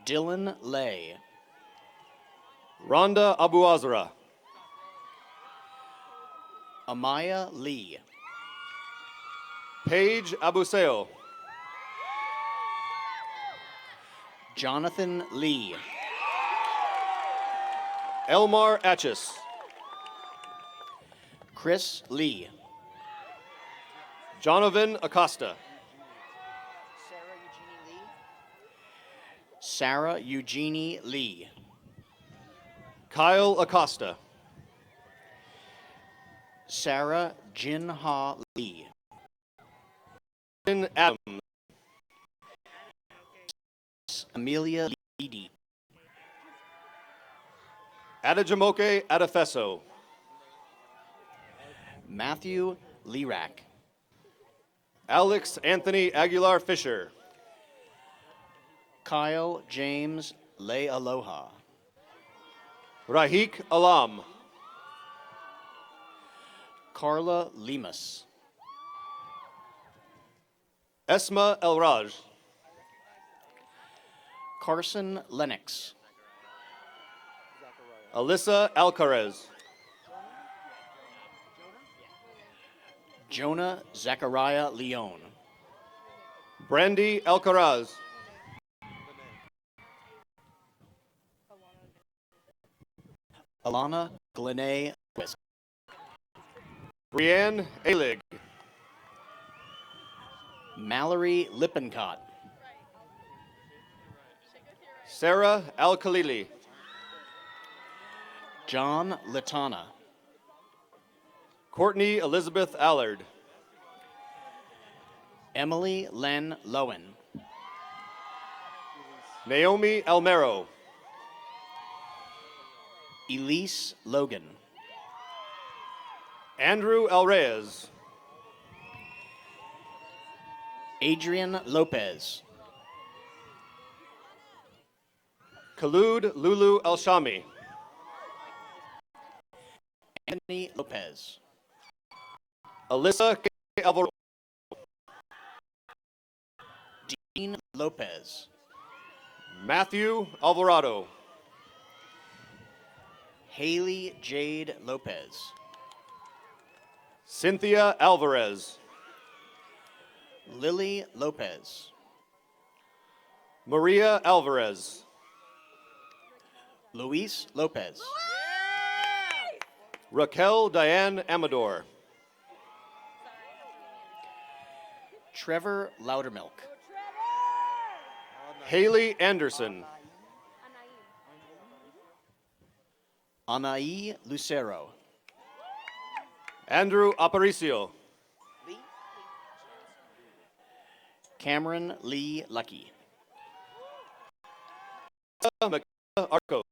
Dylan Lay.
Rhonda Abuazra.
Amaya Lee.
Paige Abuseo.
Jonathan Lee.
Elmar Atchis.
Chris Lee.
Jonovan Acosta.
Sarah Eugenie Lee.
Kyle Acosta.
Sarah Jinha Lee.
Adam.
Amelia Leedy.
Adajamoke Adafeso.
Matthew Lirak.
Alex Anthony Aguilar Fisher.
Kyle James Le Aloha.
Rahik Alam.
Carla Lemus.
Esma Elraj.
Carson Lennox.
Alyssa Alcarez.
Jonah Zachariah Leone.
Brandy Alcaraz.
Alana Glenay West.
Brianne Alig.
Mallory Lippincott.
Sarah Al-Khalili.
John Latana.
Courtney Elizabeth Allard.
Emily Len Lowen.
Naomi Almero.
Elise Logan.
Andrew El Reyes.
Adrian Lopez.
Khalud Lulu Al-Shami.
Anthony Lopez.
Alyssa K. Alvaro.
Dean Lopez.
Matthew Alvarado.
Haley Jade Lopez.
Cynthia Alvarez.
Lily Lopez.
Maria Alvarez.
Luis Lopez.
Raquel Diane Amador.
Trevor Loudermilk.
Haley Anderson.
Anaí Lucero.
Andrew Aparicio.
Cameron Lee Lucky.
Michaela Arcos.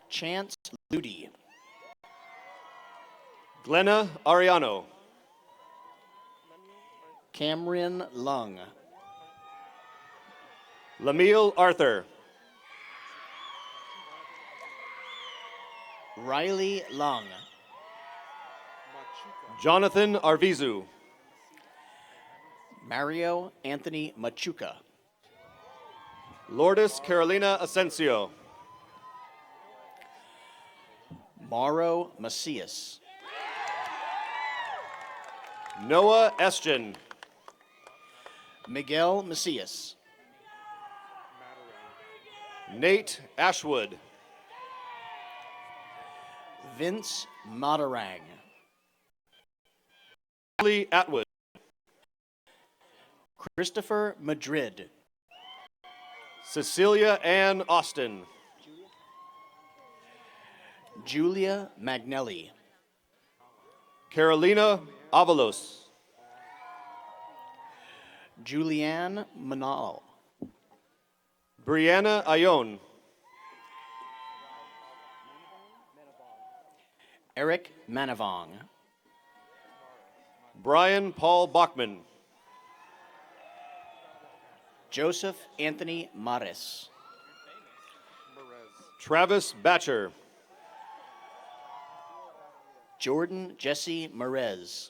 Chance Ludi.
Glenna Ariano.
Cameron Lung.
Lamiel Arthur.
Riley Lung.
Jonathan Arvizu.
Mario Anthony Machuca.
Lourdes Carolina Asensio.
Mauro Macias.
Noah Estjen.
Miguel Macias.
Nate Ashwood.
Vince Matarang.
Lee Atwood.
Christopher Madrid.
Cecilia Ann Austin.
Julia Magnelli.
Carolina Avalos.
Julianne Manal.
Brianna Ayon.
Eric Manavong.
Brian Paul Bachman.
Joseph Anthony Mares.
Travis Batcher.
Jordan Jesse Merez.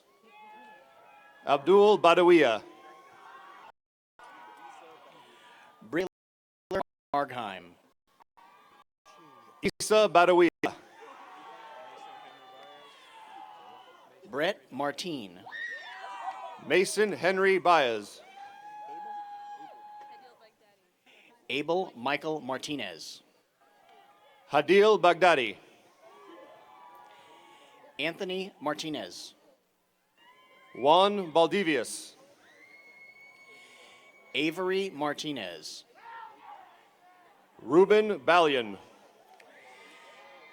Abdul Badawiya.
Brilla Margheim.
Isa Badawiya.
Brett Martine.
Mason Henry Baez.
Abel Michael Martinez.
Hadil Baghdadi.
Anthony Martinez.
Juan Baldivius.
Avery Martinez.
Ruben Balian.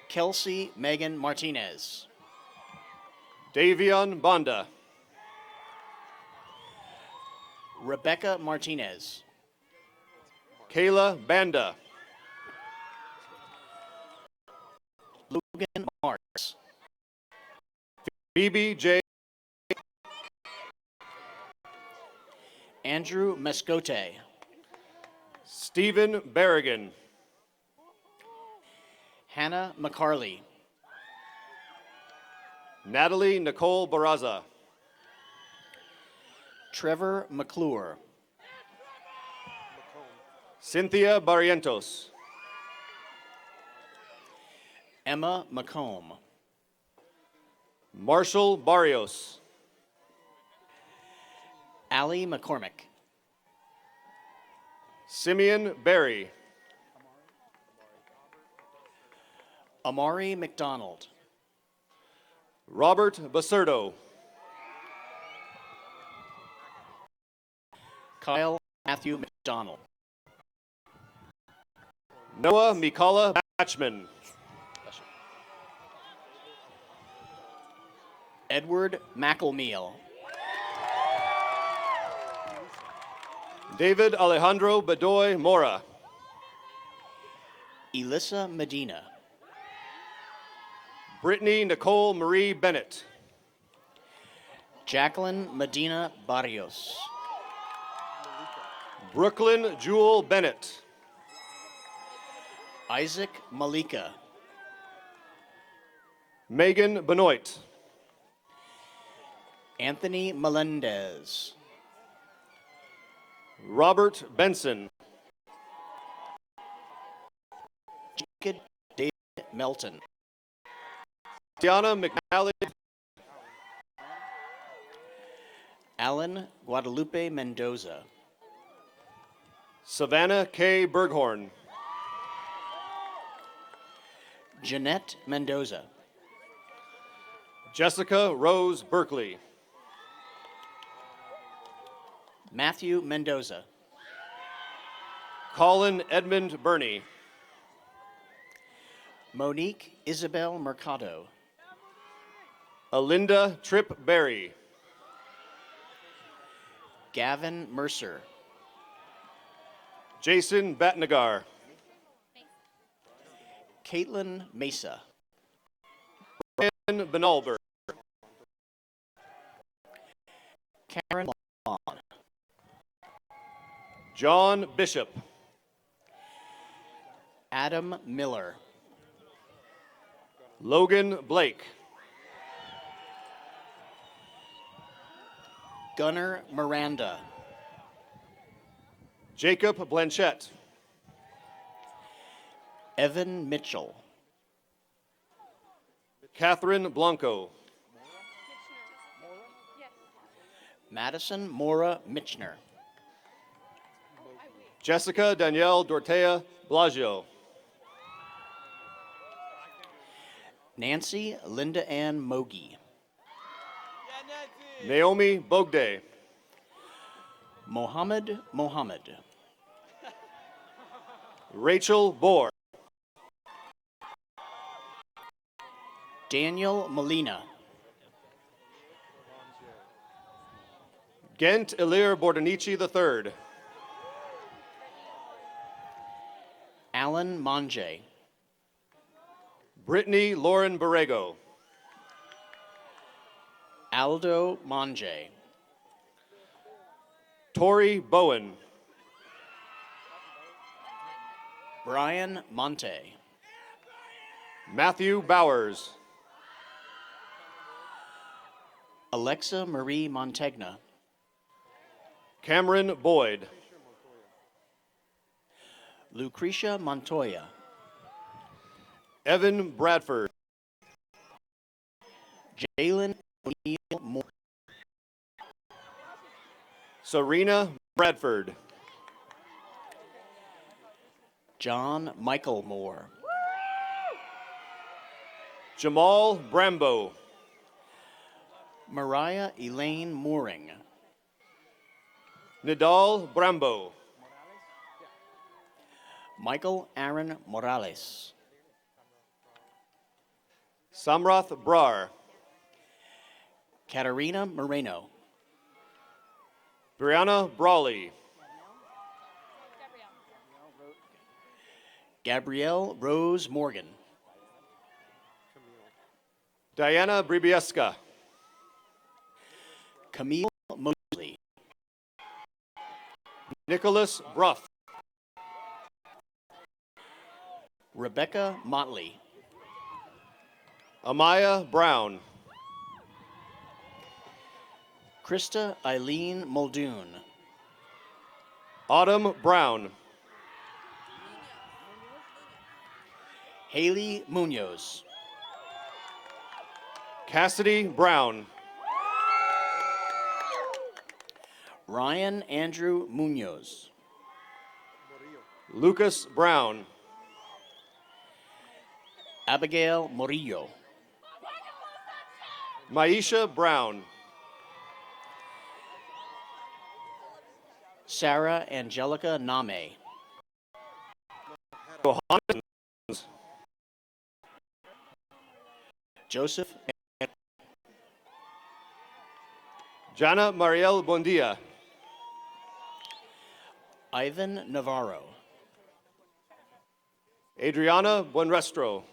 Kelsey Megan Martinez.
Davion Bonda.
Rebecca Martinez.
Kayla Banda.
Logan Marks.
Phoebe J.
Andrew Mescote.
Stephen Berrigan.
Hannah McCarley.
Natalie Nicole Barraza.
Trevor McClure.
Cynthia Barrientos.
Emma McComb.
Marshall Barrios.
Allie McCormick.
Simeon Berry.
Amari McDonald.
Robert Basurdo.
Kyle Matthew McDonald.
Noah Mikala Batchman.
Edward McElmeal.
David Alejandro Bedoy Mora.
Elissa Medina.
Brittany Nicole Marie Bennett.
Jacqueline Medina Barrios.
Brooklyn Jewel Bennett.
Isaac Malika.
Megan Benoit.
Anthony Melendez.
Robert Benson.
Jacob David Melton.
Tiana McNally.
Alan Guadalupe Mendoza.
Savannah K. Berghorn.
Jeanette Mendoza.
Jessica Rose Berkeley.
Matthew Mendoza.
Colin Edmund Burney.
Monique Isabel Mercado.
Alinda Tripp Berry.
Gavin Mercer.
Jason Batnagar.
Caitlin Mesa.
Brian Benalber. John Bishop.
Adam Miller.
Logan Blake.
Gunnar Miranda.
Jacob Blanchette.
Evan Mitchell.
Catherine Blanco.
Madison Mora Mitchner.
Jessica Danielle Dortea Blagio.
Nancy Linda Ann Mogi.
Naomi Bogday.
Mohammed Mohammed.
Rachel Bohr.
Daniel Molina.
Gent Ilir Bordenici III.
Alan Monje.
Brittany Lauren Borrego.
Aldo Monje.
Tori Bowen.
Brian Monte.
Matthew Bowers.
Alexa Marie Montegna.
Cameron Boyd.
Lucretia Montoya.
Evan Bradford.
Jalen O'Neill Moore.
Serena Bradford.
John Michael Moore.
Jamal Brambo.
Mariah Elaine Mooring.
Nidal Brambo.
Michael Aaron Morales.
Samrath Brar.
Katarina Moreno.
Brianna Brawley.
Gabrielle Rose Morgan.
Diana Bribieska.
Camille Mosley.
Nicholas Bruff.
Rebecca Motley.
Amaya Brown.
Krista Eileen Muldoon.
Autumn Brown.
Haley Munoz.
Cassidy Brown.
Ryan Andrew Munoz.
Lucas Brown.
Abigail Morillo.
Maisha Brown.
Sarah Angelica Name.
Johannes.
Joseph
Jana Mariel Bondia.
Ivan Navarro.
Adriana Buenrestro.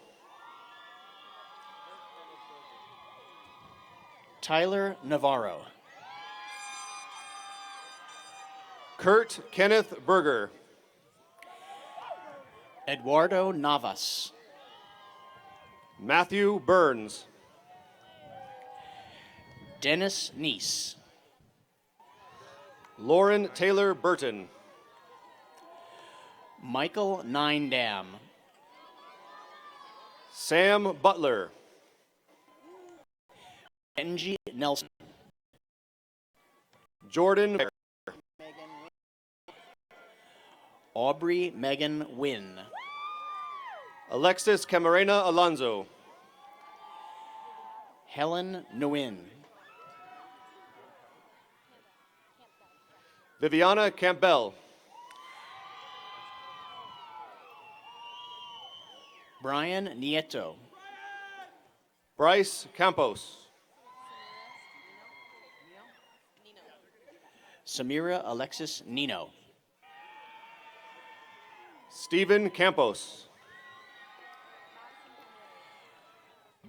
Tyler Navarro.
Kurt Kenneth Berger.
Eduardo Navas.
Matthew Burns.
Dennis Neese.
Lauren Taylor Burton.
Michael Nindam.
Sam Butler.
Benji Nelson.
Jordan.
Aubrey Megan Wynn.
Alexis Camarena Alonso.
Helen Nguyen.
Viviana Campbell.
Brian Nieto.
Bryce Campos.
Samira Alexis Nino.
Stephen Campos.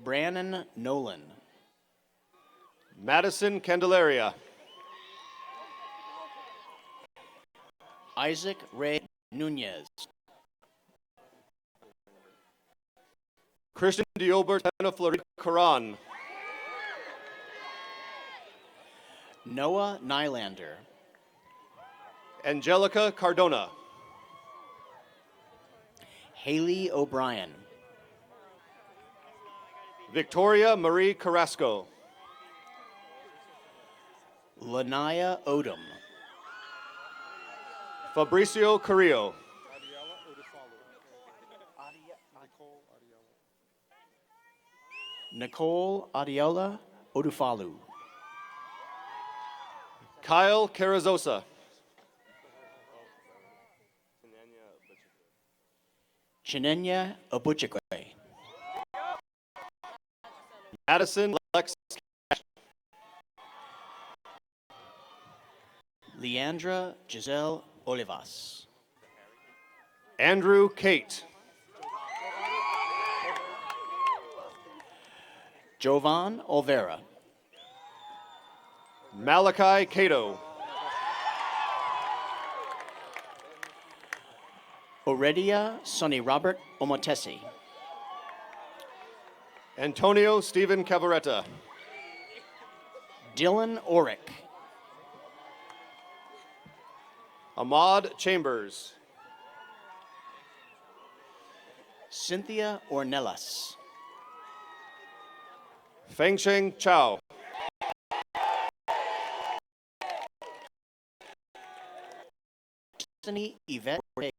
Brannon Nolan.
Madison Candelaria.
Isaac Ray Nunez.
Christian Diobert Ana Florida Coran.
Noah Nylander.
Angelica Cardona.
Haley O'Brien.
Victoria Marie Carrasco.
Lanaya Odom.
Fabricio Carrillo.
Nicole Adiola Odufalu.
Kyle Carrizosa.
Chinenya Abuchekwe.
Madison Lex.
Leandra Giselle Olivas.
Andrew Kate.
Jovan Olvera.
Malachi Cato.
Oredia Sonny Robert Omotesi.
Antonio Stephen Cavaretta.
Dylan Orick.
Ahmad Chambers.
Cynthia Ornelas.
Fengsheng Chow.
Destiny Yvette Ortega.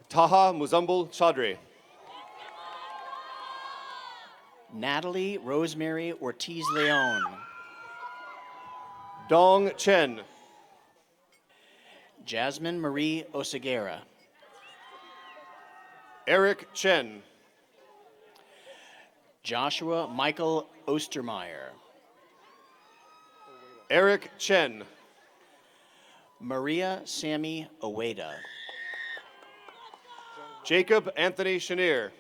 Taha Muzumbul Chaudhry.
Natalie Rosemary Ortiz Leon.
Dong Chen.
Jasmine Marie Oseguera.
Eric Chen.
Joshua Michael Ostermeyer.
Eric Chen.
Maria Sammy Oweda.
Jacob Anthony Chenier.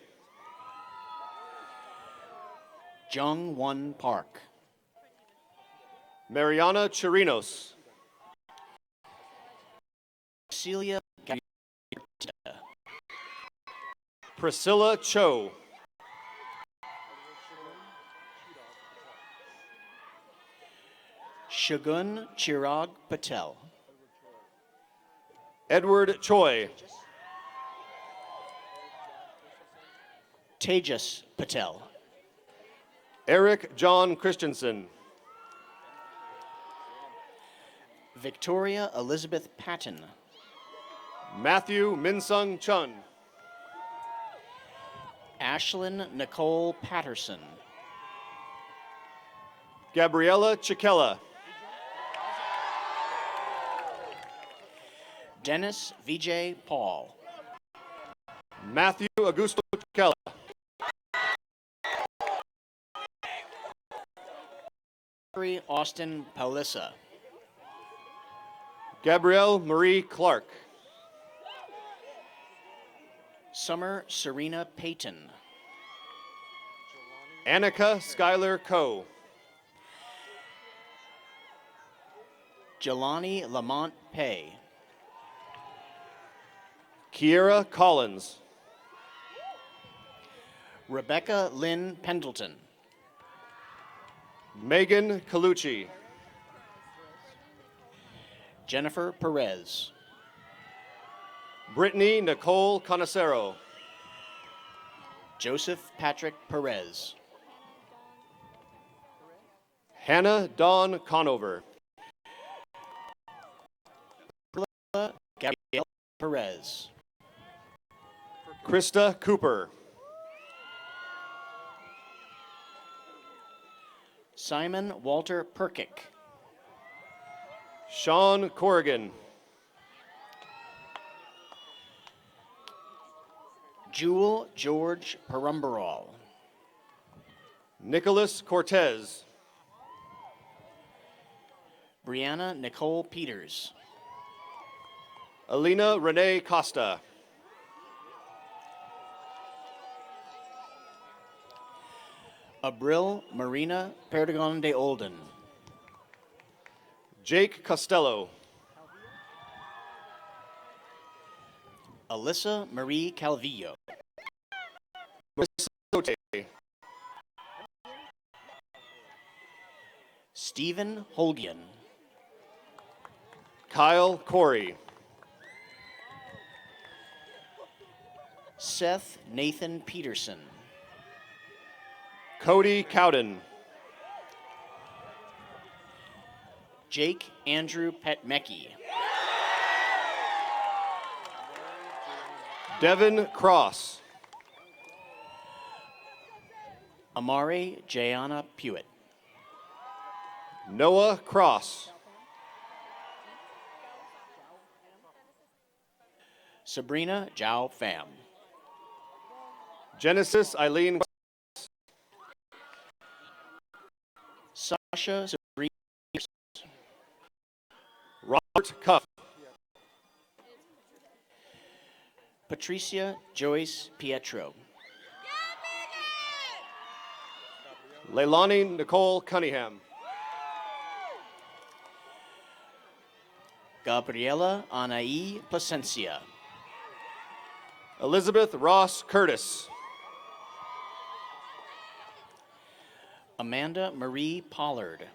Jung Won Park.
Mariana Chirinos.
Celia Gabriela.
Priscilla Cho.
Shagun Chirag Patel.
Edward Choi.
Tejas Patel.
Eric John Christensen.
Victoria Elizabeth Patton.
Matthew Minsung Chun.
Ashlyn Nicole Patterson.
Gabriella Chiquella.
Dennis Vijay Paul.
Matthew Augusto Chiquella.
Austin Paulissa.
Gabrielle Marie Clark.
Summer Serena Payton.
Annika Schuyler Coe.
Jelani Lamont Pay.
Kiera Collins.
Rebecca Lynn Pendleton.
Megan Colucci.
Jennifer Perez.
Brittany Nicole Conacero.
Joseph Patrick Perez.
Hannah Dawn Conover.
Gabrielle Perez.
Krista Cooper.
Simon Walter Perkick.
Sean Corrigan.
Jewel George Perumbarol.
Nicholas Cortez.
Brianna Nicole Peters.
Alina Renee Costa.
Abril Marina Perdigon de Olden.
Jake Costello.
Alyssa Marie Calvillo.
Sote.
Stephen Holgian.
Kyle Corey.
Seth Nathan Peterson.
Cody Cowden.
Jake Andrew Petmecki.
Devin Cross.
Amare Jayana Pewitt.
Noah Cross.
Sabrina Zhao Pham.
Genesis Eileen.
Sasha Sabrina.
Robert Cuff.
Patricia Joyce Pietro.
Leilani Nicole Cunningham.
Gabriela Anaí Placencia.
Elizabeth Ross Curtis.
Amanda Marie Pollard.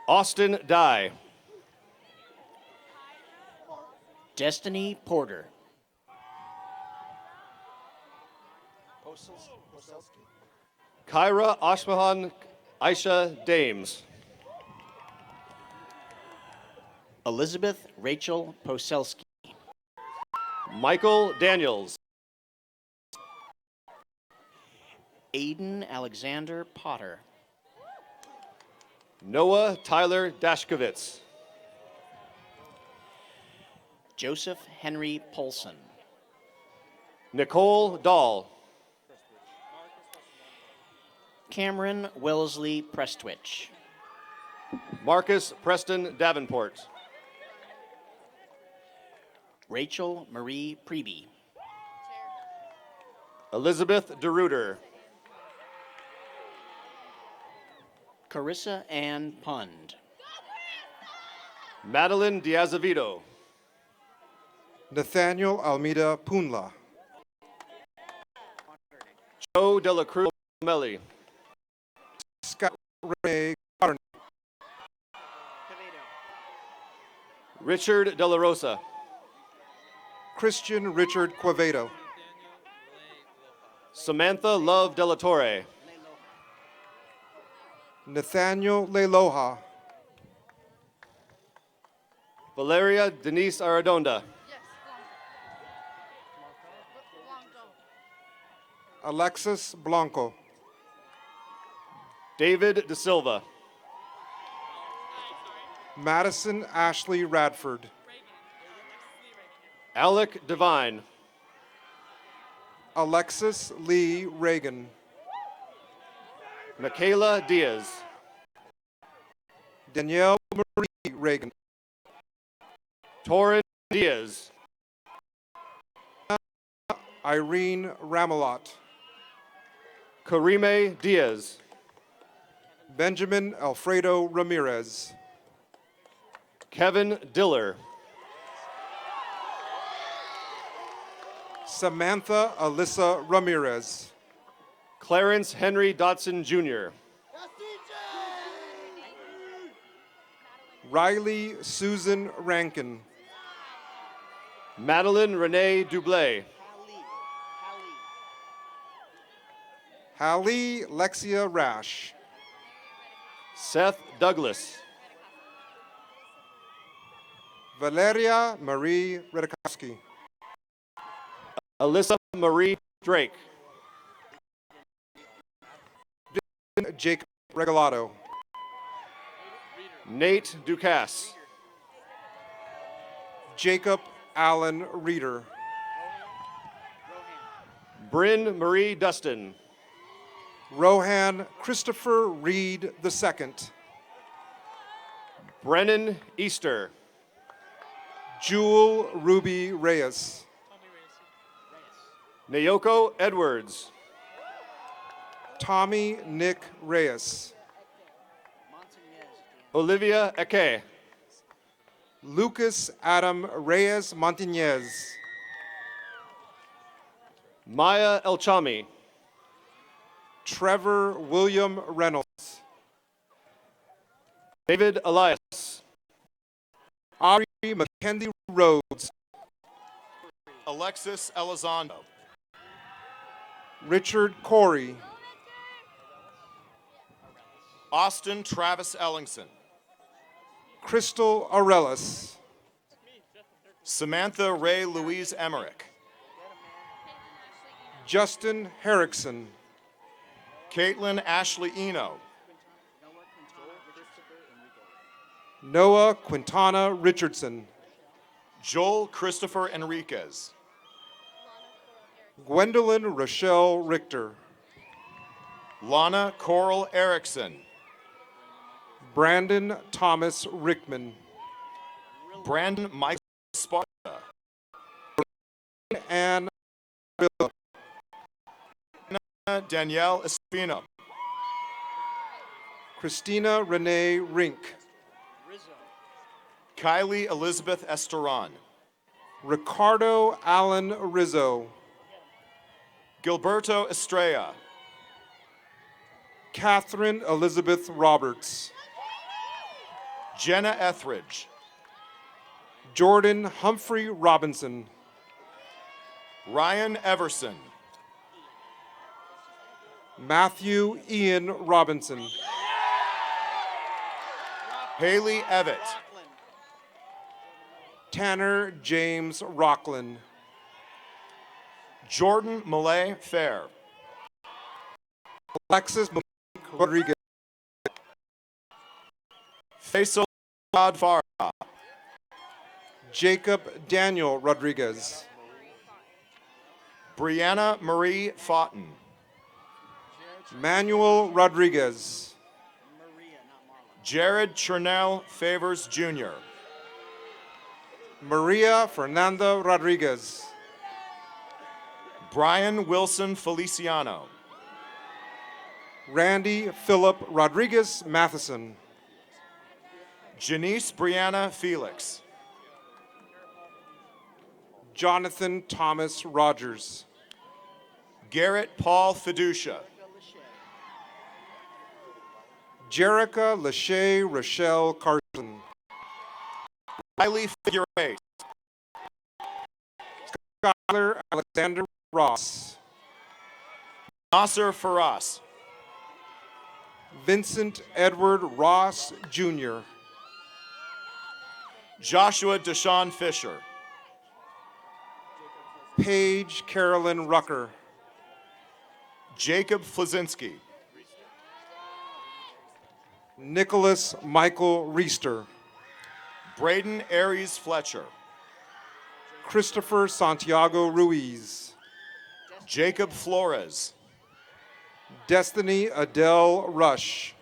Austin Dye.
Destiny Porter.
Kyra Ashmahan Aisha Dames.
Elizabeth Rachel Poselski.
Michael Daniels.
Aiden Alexander Potter.
Noah Tyler Dashkovitz.
Joseph Henry Polson.
Nicole Dahl.
Cameron Wellesley Prestwich.
Marcus Preston Davenport.
Rachel Marie Preby.
Elizabeth DeRuiter.
Carissa Ann Pund.
Madeline Diazevedo.
Nathaniel Almeida Punla.
Joe De La Cruz Melli.
Scott Renee Carney.
Richard De La Rosa.
Christian Richard Quevedo.
Samantha Love De La Torre.
Nathaniel Leiloha.
Valeria Denise Arredonda.
Alexis Blanco.
David De Silva.
Madison Ashley Radford.
Alec Devine.
Alexis Lee Reagan.
Michaela Diaz.
Danielle Marie Reagan.
Torrin Diaz.
Irene Ramalot.
Karime Diaz.
Benjamin Alfredo Ramirez.
Kevin Diller.
Samantha Alyssa Ramirez.
Clarence Henry Dotson Jr.
Riley Susan Rankin.
Madeline Renee Dublé.
Hallie Lexia Rash.
Seth Douglas.
Valeria Marie Redakowski.
Alyssa Marie Drake.
Jacob Regalado.
Nate Ducasse.
Jacob Allen Reeder.
Bryn Marie Dustin.
Rohan Christopher Reed II.
Brennan Easter.
Jewel Ruby Reyes.
Naoko Edwards.
Tommy Nick Reyes.
Olivia Eke.
Lucas Adam Reyes Montañez.
Maya Elchami.
Trevor William Reynolds.
David Elias.
Ari Mackenzie Rhodes.
Alexis Elizondo.
Richard Corey.
Austin Travis Ellingson.
Crystal Arelis.
Samantha Ray Louise Emmerich.
Justin Herrickson.
Caitlin Ashley Eno.
Noah Quintana Richardson.
Joel Christopher Enriquez.
Gwendolyn Rochelle Richter.
Lana Coral Erickson.
Brandon Thomas Rickman.
Brandon Michael Sparta.
Ann Villa.
Danielle Espino.
Christina Renee Rink.
Kylie Elizabeth Esteron.
Ricardo Allen Rizzo.
Gilberto Estrella.
Catherine Elizabeth Roberts.
Jenna Etheridge.
Jordan Humphrey Robinson.
Ryan Everson.
Matthew Ian Robinson.
Haley Evett.
Tanner James Rocklin.
Jordan Malay Fair.
Alexis Rodriguez.
Faisal Farah.
Jacob Daniel Rodriguez.
Brianna Marie Foughton.
Manuel Rodriguez.
Jared Chernell Favors Jr.
Maria Fernanda Rodriguez.
Brian Wilson Feliciano.
Randy Philip Rodriguez Matheson.
Janice Brianna Felix.
Jonathan Thomas Rogers.
Garrett Paul Fiducia.
Jerica Lachey Rochelle Carson.
Riley Figure 8.
Skylar Alexander Ross.
Nasser Faras.
Vincent Edward Ross Jr.
Joshua Deshaun Fisher.
Paige Carolyn Rucker.
Jacob Flazinski.
Nicholas Michael Reister.
Braden Aries Fletcher.
Christopher Santiago Ruiz.
Jacob Flores.
Destiny Adele Rush.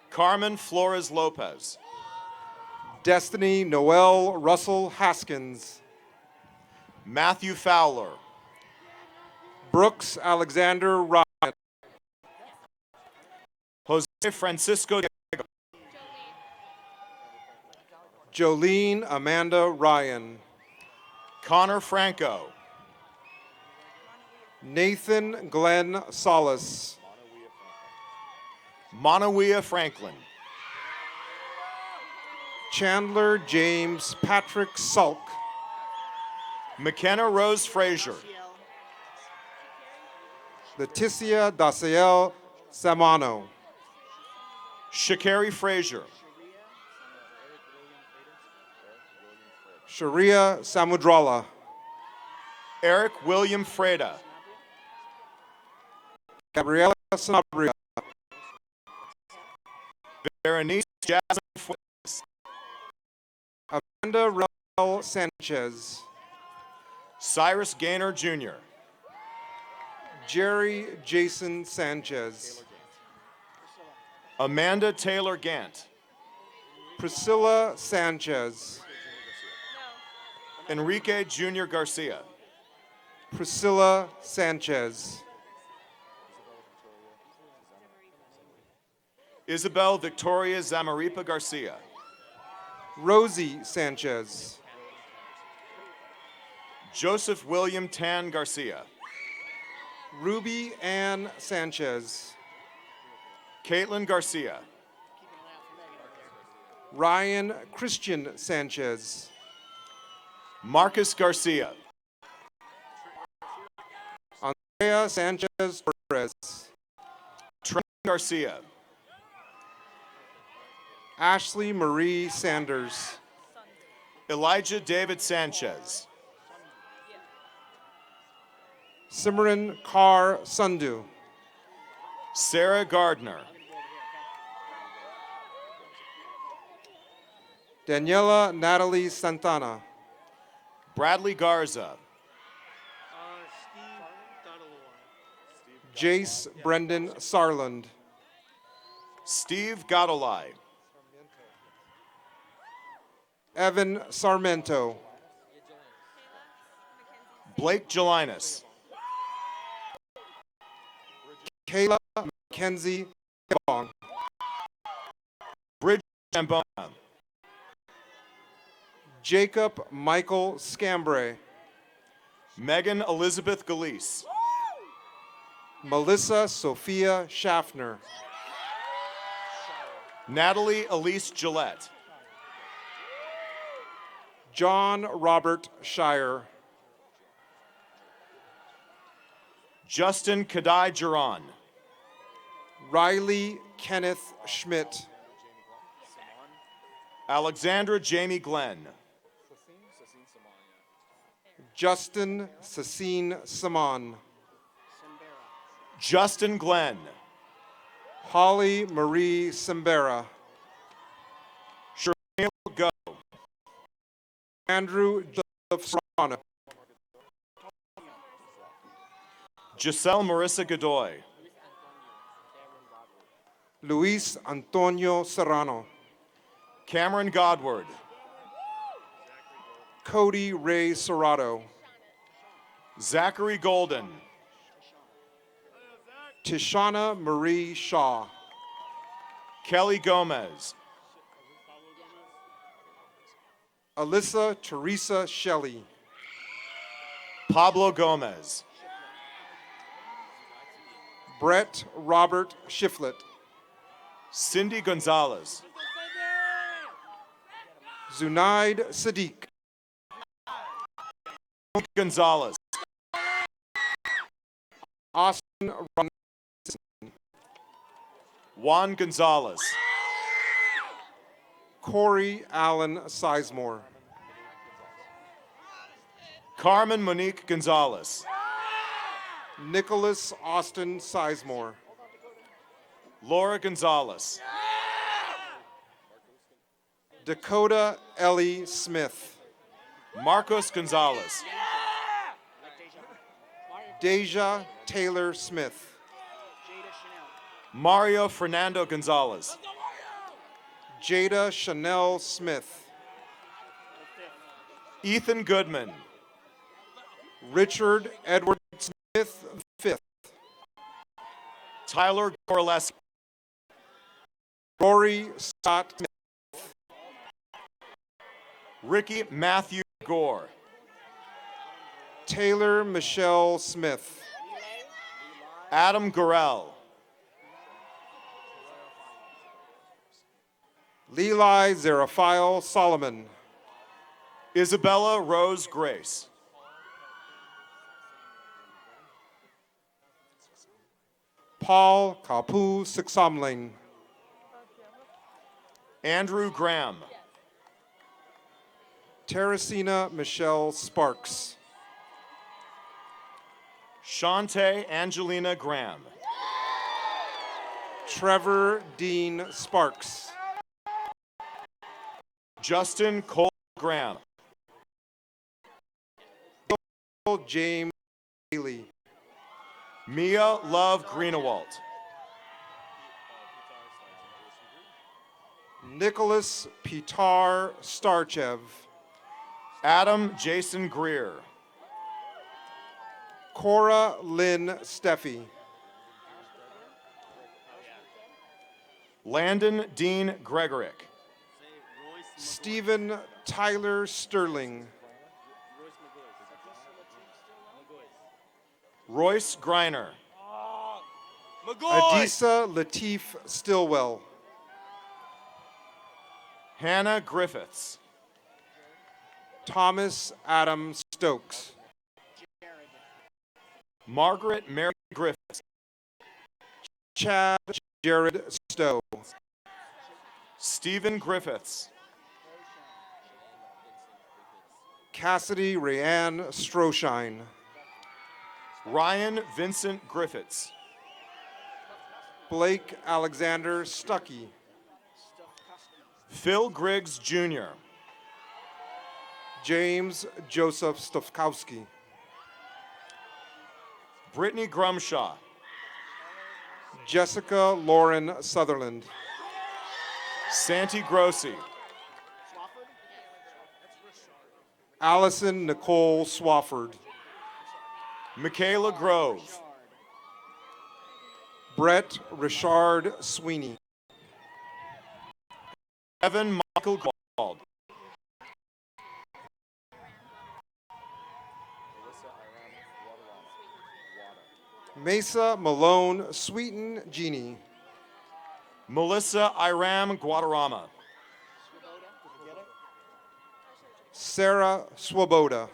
Carmen Flores Lopez.
Destiny Noel Russell Haskins.
Matthew Fowler.
Brooks Alexander Ryan.
Jose Francisco Diego.
Jolene Amanda Ryan.
Connor Franco.
Nathan Glenn Solis.
Monawia Franklin.
Chandler James Patrick Sulk.
McKenna Rose Frazier.
Leticia Daciel Samano.
Shakari Frazier.
Sharia Samudrala.
Eric William Freda.
Gabriela Sanabria.
Berenice Jasmine Fuentes.
Amanda Raul Sanchez.
Cyrus Gaynor Jr.
Jerry Jason Sanchez.
Amanda Taylor Gant.
Priscilla Sanchez.
Enrique Jr. Garcia.
Priscilla Sanchez.
Isabel Victoria Zamaripa Garcia.
Rosie Sanchez.
Joseph William Tan Garcia.
Ruby Ann Sanchez.
Caitlin Garcia.
Ryan Christian Sanchez.
Marcus Garcia.
Andrea Sanchez Perez.
Trent Garcia.
Ashley Marie Sanders.
Elijah David Sanchez.
Simran Kaur Sandhu.
Sarah Gardner.
Daniela Natalie Santana.
Bradley Garza.
Jace Brendan Sarland.
Steve Gadolai.
Evan Sarmento.
Blake Gelinas.
Kayla Mackenzie Bong.
Bridget Jambona.
Jacob Michael Scambray.
Megan Elizabeth Galeese.
Melissa Sophia Schaffner.
Natalie Elise Gillette.
John Robert Shire.
Justin Kadai Giron.
Riley Kenneth Schmidt.
Alexandra Jamie Glenn.
Justin Sassine Saman.
Justin Glenn.
Holly Marie Simbera.
Shermaine Go.
Andrew Joseph Serrano.
Giselle Marissa Godoy.
Luis Antonio Serrano.
Cameron Godward.
Cody Ray Serrato.
Zachary Golden.
Tishana Marie Shaw.
Kelly Gomez.
Alyssa Teresa Shelley.
Pablo Gomez.
Brett Robert Shiflett.
Cindy Gonzalez.
Zunaid Sadiq.
Gonzalez.
Austin Ron.
Juan Gonzalez.
Corey Allen Sizemore.
Carmen Monique Gonzalez.
Nicholas Austin Sizemore.
Laura Gonzalez.
Dakota Ellie Smith.
Marcos Gonzalez.
Deja Taylor Smith.
Mario Fernando Gonzalez.
Jada Chanel Smith.
Ethan Goodman.
Richard Edward Smith V.
Tyler Gorleski.
Rory Scott Smith.
Ricky Matthew Gore.
Taylor Michelle Smith.
Adam Gorell.
Levi Zeraphile Solomon.
Isabella Rose Grace.
Paul Kapu Siksamling.
Andrew Graham.
Teresina Michelle Sparks.
Shantae Angelina Graham.
Trevor Dean Sparks.
Justin Cole Graham.
James Haley.
Mia Love Greenewalt.
Nicholas Pitar Starchev.
Adam Jason Greer.
Cora Lynn Steffi.
Landon Dean Gregorick.
Stephen Tyler Sterling.
Royce Griner.
Adisa Latif Stillwell.
Hannah Griffiths.
Thomas Adam Stokes.
Margaret Mary Griffiths.
Chad Jared Stowe.
Stephen Griffiths.
Cassidy Rayanne Stroshine.
Ryan Vincent Griffiths.
Blake Alexander Stuckey.
Phil Griggs Jr.
James Joseph Stofkowski.
Brittany Grumshaw.
Jessica Lauren Sutherland.
Santi Grossi.
Allison Nicole Swafford.
Michaela Grove.
Brett Richard Sweeney.
Evan Michael Gold.
Mesa Malone Sweeten Jeannie.
Melissa Iram Guadarrama.
Sarah Swoboda.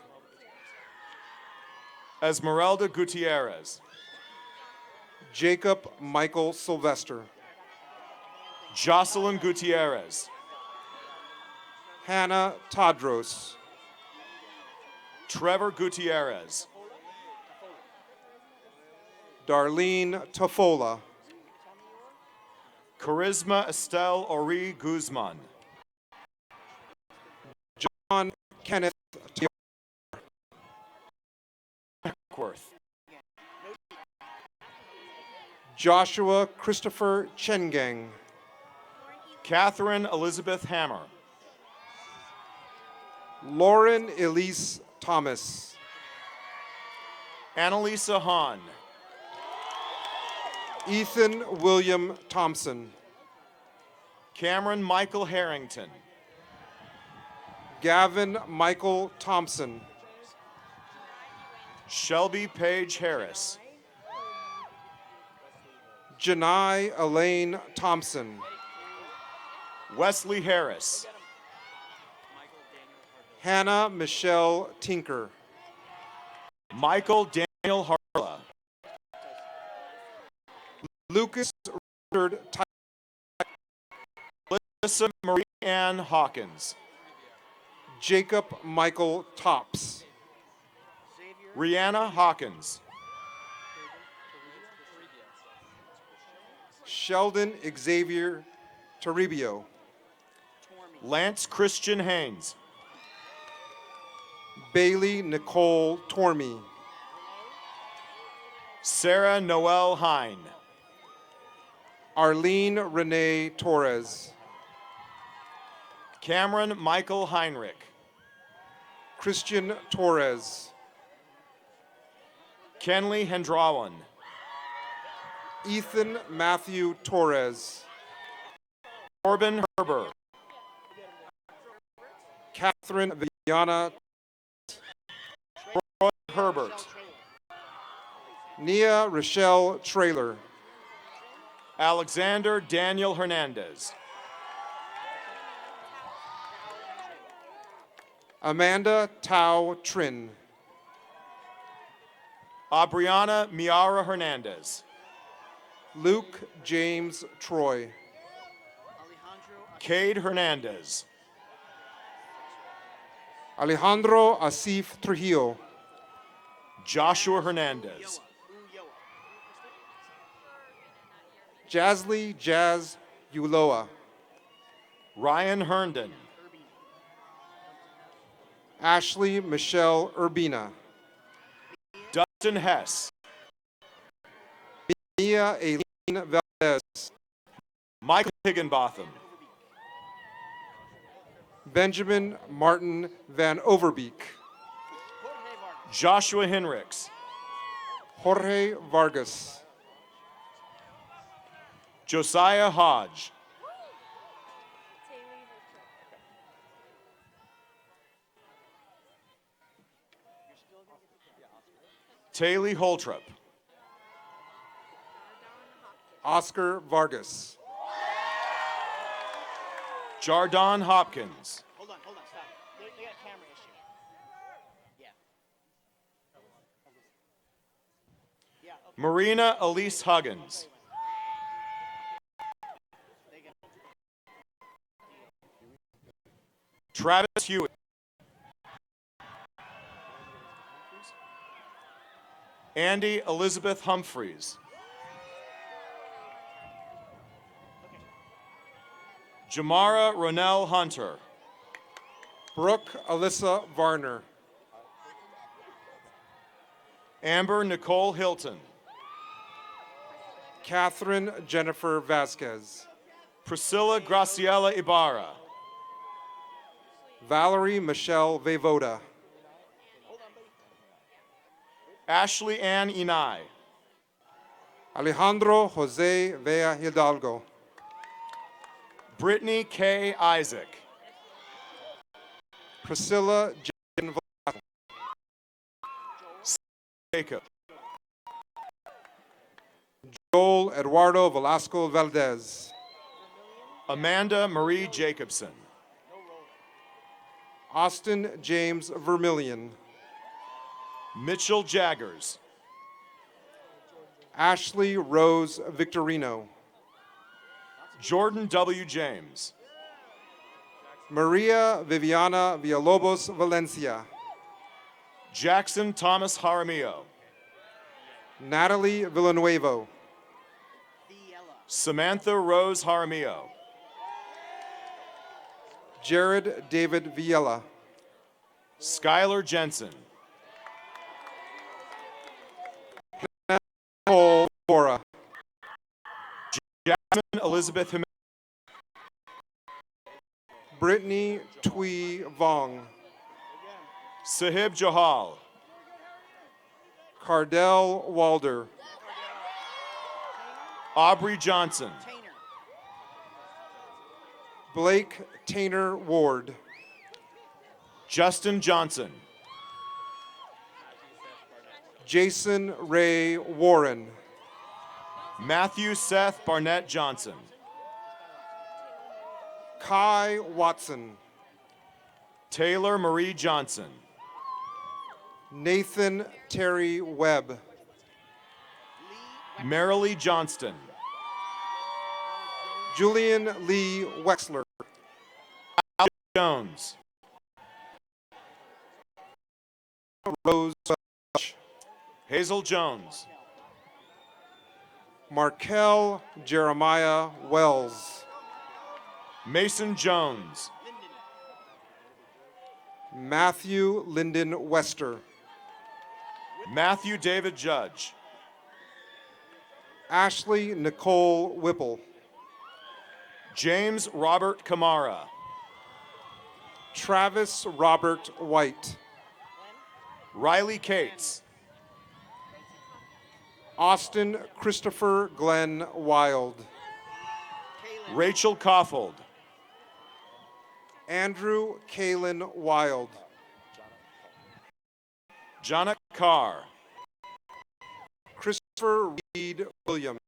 Esmeralda Gutierrez.
Jacob Michael Sylvester.
Jocelyn Gutierrez.
Hannah Tadros.
Trevor Gutierrez.
Darlene Tafola.
Charisma Estelle Ori Guzman.
John Kenneth
Duckworth.
Joshua Christopher Chengang.
Catherine Elizabeth Hammer.
Lauren Elise Thomas.
Annalisa Hahn.
Ethan William Thompson.
Cameron Michael Harrington.
Gavin Michael Thompson.
Shelby Page Harris.
Janai Elaine Thompson.
Wesley Harris.
Hannah Michelle Tinker.
Michael Daniel Harla.
Lucas Richard
Alyssa Marie Ann Hawkins.
Jacob Michael Tops.
Rihanna Hawkins.
Sheldon Xavier Toribio.
Lance Christian Haynes.
Bailey Nicole Tormey.
Sarah Noel Hine.
Arlene Renee Torres.
Cameron Michael Heinrich.
Christian Torres.
Kenley Hendrawan.
Ethan Matthew Torres.
Corbin Herber.
Catherine Viana.
Roy Herbert.
Nia Rochelle Trailer.
Alexander Daniel Hernandez.
Amanda Tao Trin.
Abriana Miara Hernandez.
Luke James Troy.
Cade Hernandez.
Alejandro Asif Trujillo.
Joshua Hernandez.
Jazly Jazz Uloa.
Ryan Herndon.
Ashley Michelle Urbina.
Dustin Hess.
Mia Aileen Valdez.
Michael Higginbotham.
Benjamin Martin Van Overbeek.
Joshua Henricks.
Jorge Vargas.
Josiah Hodge. Taylor Holtrop.
Oscar Vargas.
Jardon Hopkins.
Hold on, stop. They got a camera issue. Yeah.
Marina Elise Huggins. Travis Hewitt. Andy Elizabeth Humphreys. Jamara Ronell Hunter.
Brooke Alyssa Varner.
Amber Nicole Hilton.
Catherine Jennifer Vasquez.
Priscilla Graciela Ibarra.
Valerie Michelle Voivoda.
Ashley Ann Inai.
Alejandro Jose Vea Hidalgo.
Brittany K. Isaac.
Priscilla Jen
Jacob.
Joel Eduardo Velasco Valdez.
Amanda Marie Jacobson.
Austin James Vermillion.
Mitchell Jaggers.
Ashley Rose Victorino.
Jordan W. James.
Maria Viviana Villalobos Valencia.
Jackson Thomas Jaramillo.
Natalie Villanuevo.
Samantha Rose Jaramillo.
Jared David Villela.
Skylar Jensen.
Nicole Bora.
Jasmine Elizabeth Jimenez.
Brittany Tui Vong.
Sahib Johal.
Cardell Walder.
Aubrey Johnson.
Blake Tainer Ward.
Justin Johnson.
Jason Ray Warren.
Matthew Seth Barnett Johnson.
Kai Watson.
Taylor Marie Johnson.
Nathan Terry Webb.
Marilee Johnston.
Julian Lee Wexler.
Jones.
Rose
Hazel Jones.
Markel Jeremiah Wells.
Mason Jones.
Matthew Lyndon Wester.
Matthew David Judge.
Ashley Nicole Whipple.
James Robert Kamara.
Travis Robert White.
Riley Cates.
Austin Christopher Glenn Wild.
Rachel Koffold.
Andrew Kalen Wild.
Jonna Carr.
Christopher Reed Williams.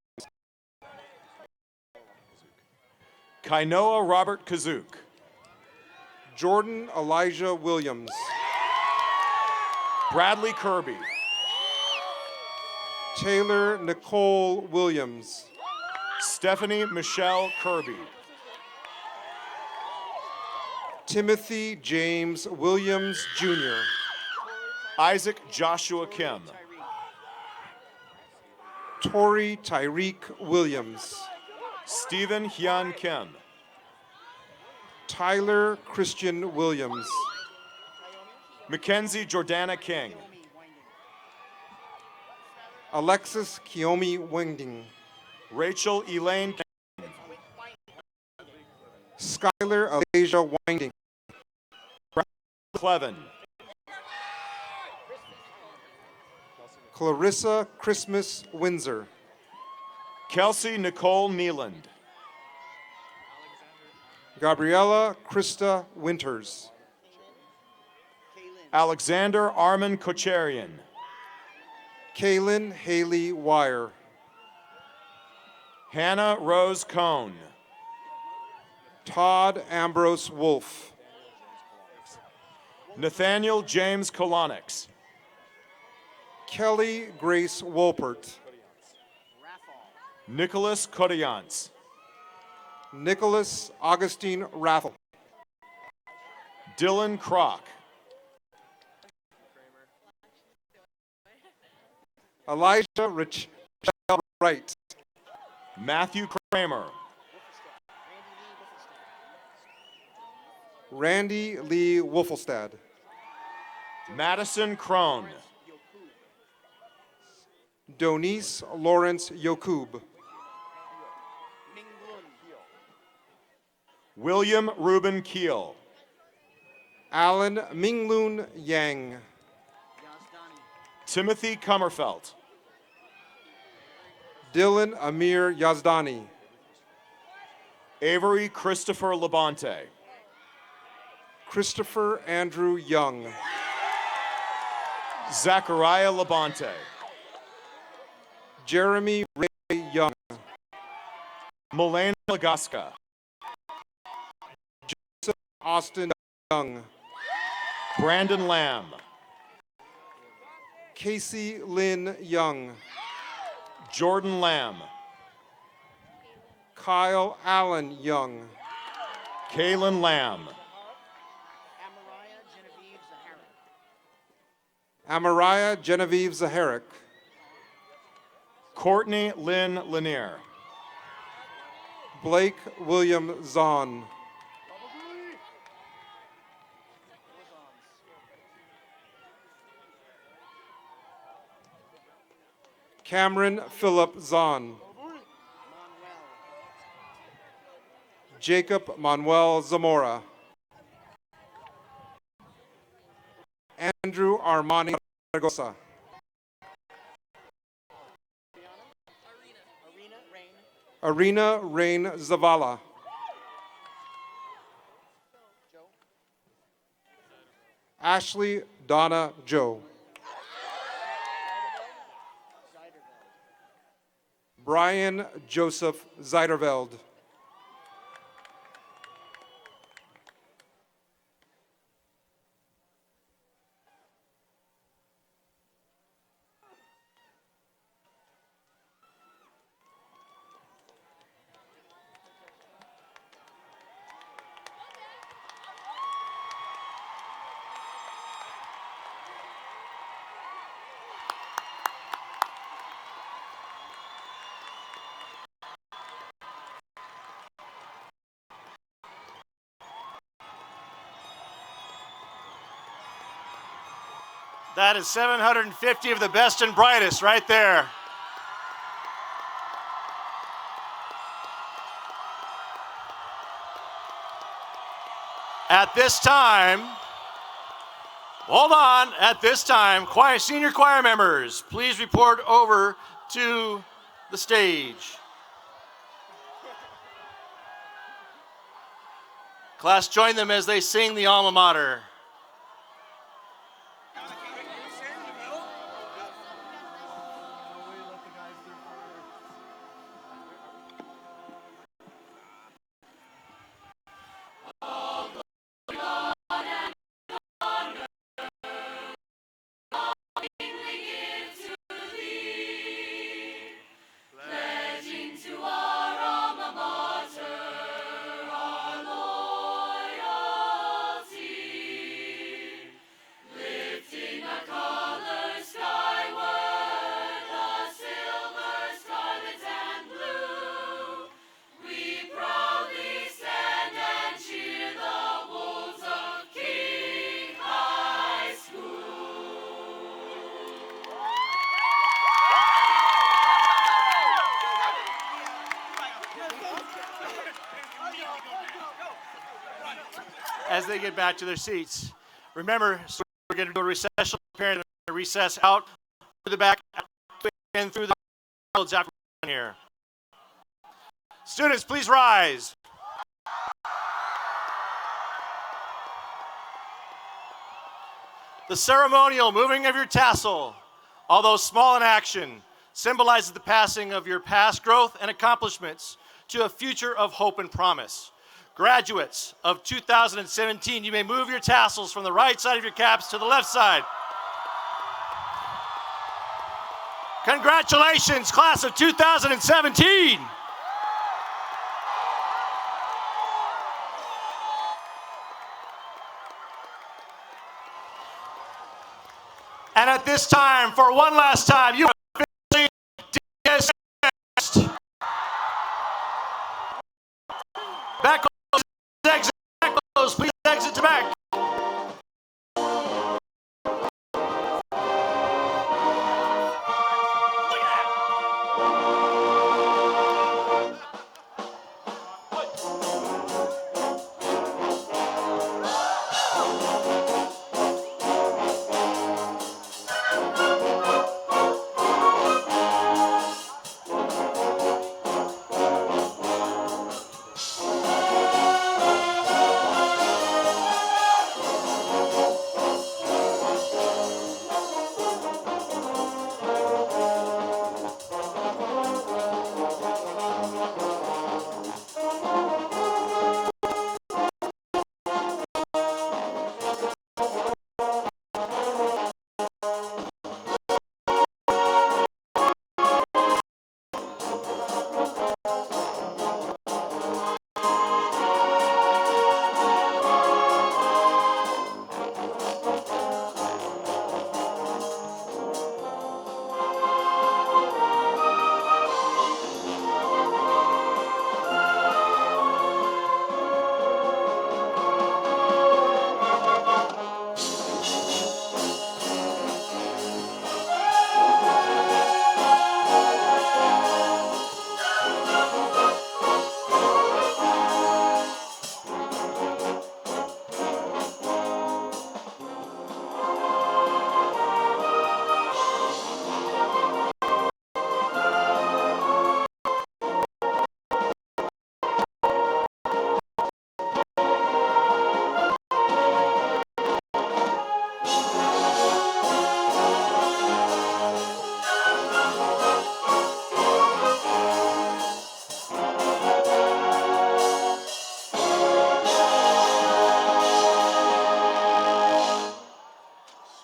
Kainoa Robert Kazook.
Jordan Elijah Williams.
Bradley Kirby.
Taylor Nicole Williams.
Stephanie Michelle Kirby.
Timothy James Williams Jr.
Isaac Joshua Kim.
Tori Tyreek Williams.
Stephen Hyun Kim.
Tyler Christian Williams.
Mackenzie Jordana King.
Alexis Kiyomi Wingding.
Rachel Elaine
Skylar Alasia Winding.
Clevin.
Clarissa Christmas Windsor.
Kelsey Nicole Nealand.
Gabriella Krista Winters.
Alexander Armin Kocharian.
Kaylin Haley Wire.
Hannah Rose Cohn.
Todd Ambrose Wolf.
Nathaniel James Kolonix.
Kelly Grace Wolpert.
Nicholas Kodayans.
Nicholas Augustine Raffel.
Dylan Kroc.
Elijah Richelle Wright.
Matthew Kramer.
Randy Lee Wolfelstad.
Madison Crone.
Donice Lawrence Yokub.
William Reuben Keel.
Alan Minglun Yang.
Timothy Kummerfelt.
Dylan Amir Yazdani.
Avery Christopher Labonte.
Christopher Andrew Young.
Zachariah Labonte.
Jeremy Ray Young.
Melena Lagaska.
Austin Young.
Brandon Lamb.
Casey Lynn Young.
Jordan Lamb.
Kyle Allen Young.
Kaylin Lamb.
Amariah Genevieve Zaharik.
Courtney Lynn Lanier.
Blake William Zahn. Cameron Philip Zahn. Jacob Manuel Zamora. Andrew Armani Zaragoza. Arena Rain Zavala. Ashley Donna Joe. Brian Joseph Zeiderveld.
That is 750 of the best and brightest right there. At this time, hold on, at this time, senior choir members, please report over to the stage. Class, join them as they sing the alma mater. As they get back to their seats. Remember, so we're going to do a recessional period, a recess out through the back and through the fields after here. Students, please rise. The ceremonial moving of your tassel although small in action, symbolizes the passing of your past growth and accomplishments to a future of hope and promise. Graduates of 2017, you may move your tassels from the right side of your caps to the left side. Congratulations, class of 2017. And at this time, for one last time, you are officially dismissed. Back rows, exit, back rows, please exit to back.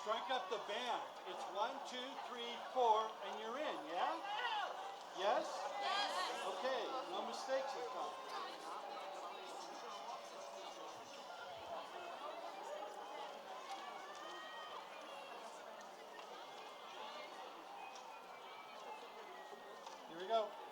Strike up the band. It's 1, 2, 3, 4, and you're in, yeah? Yes? Okay, no mistakes this time. Here we go.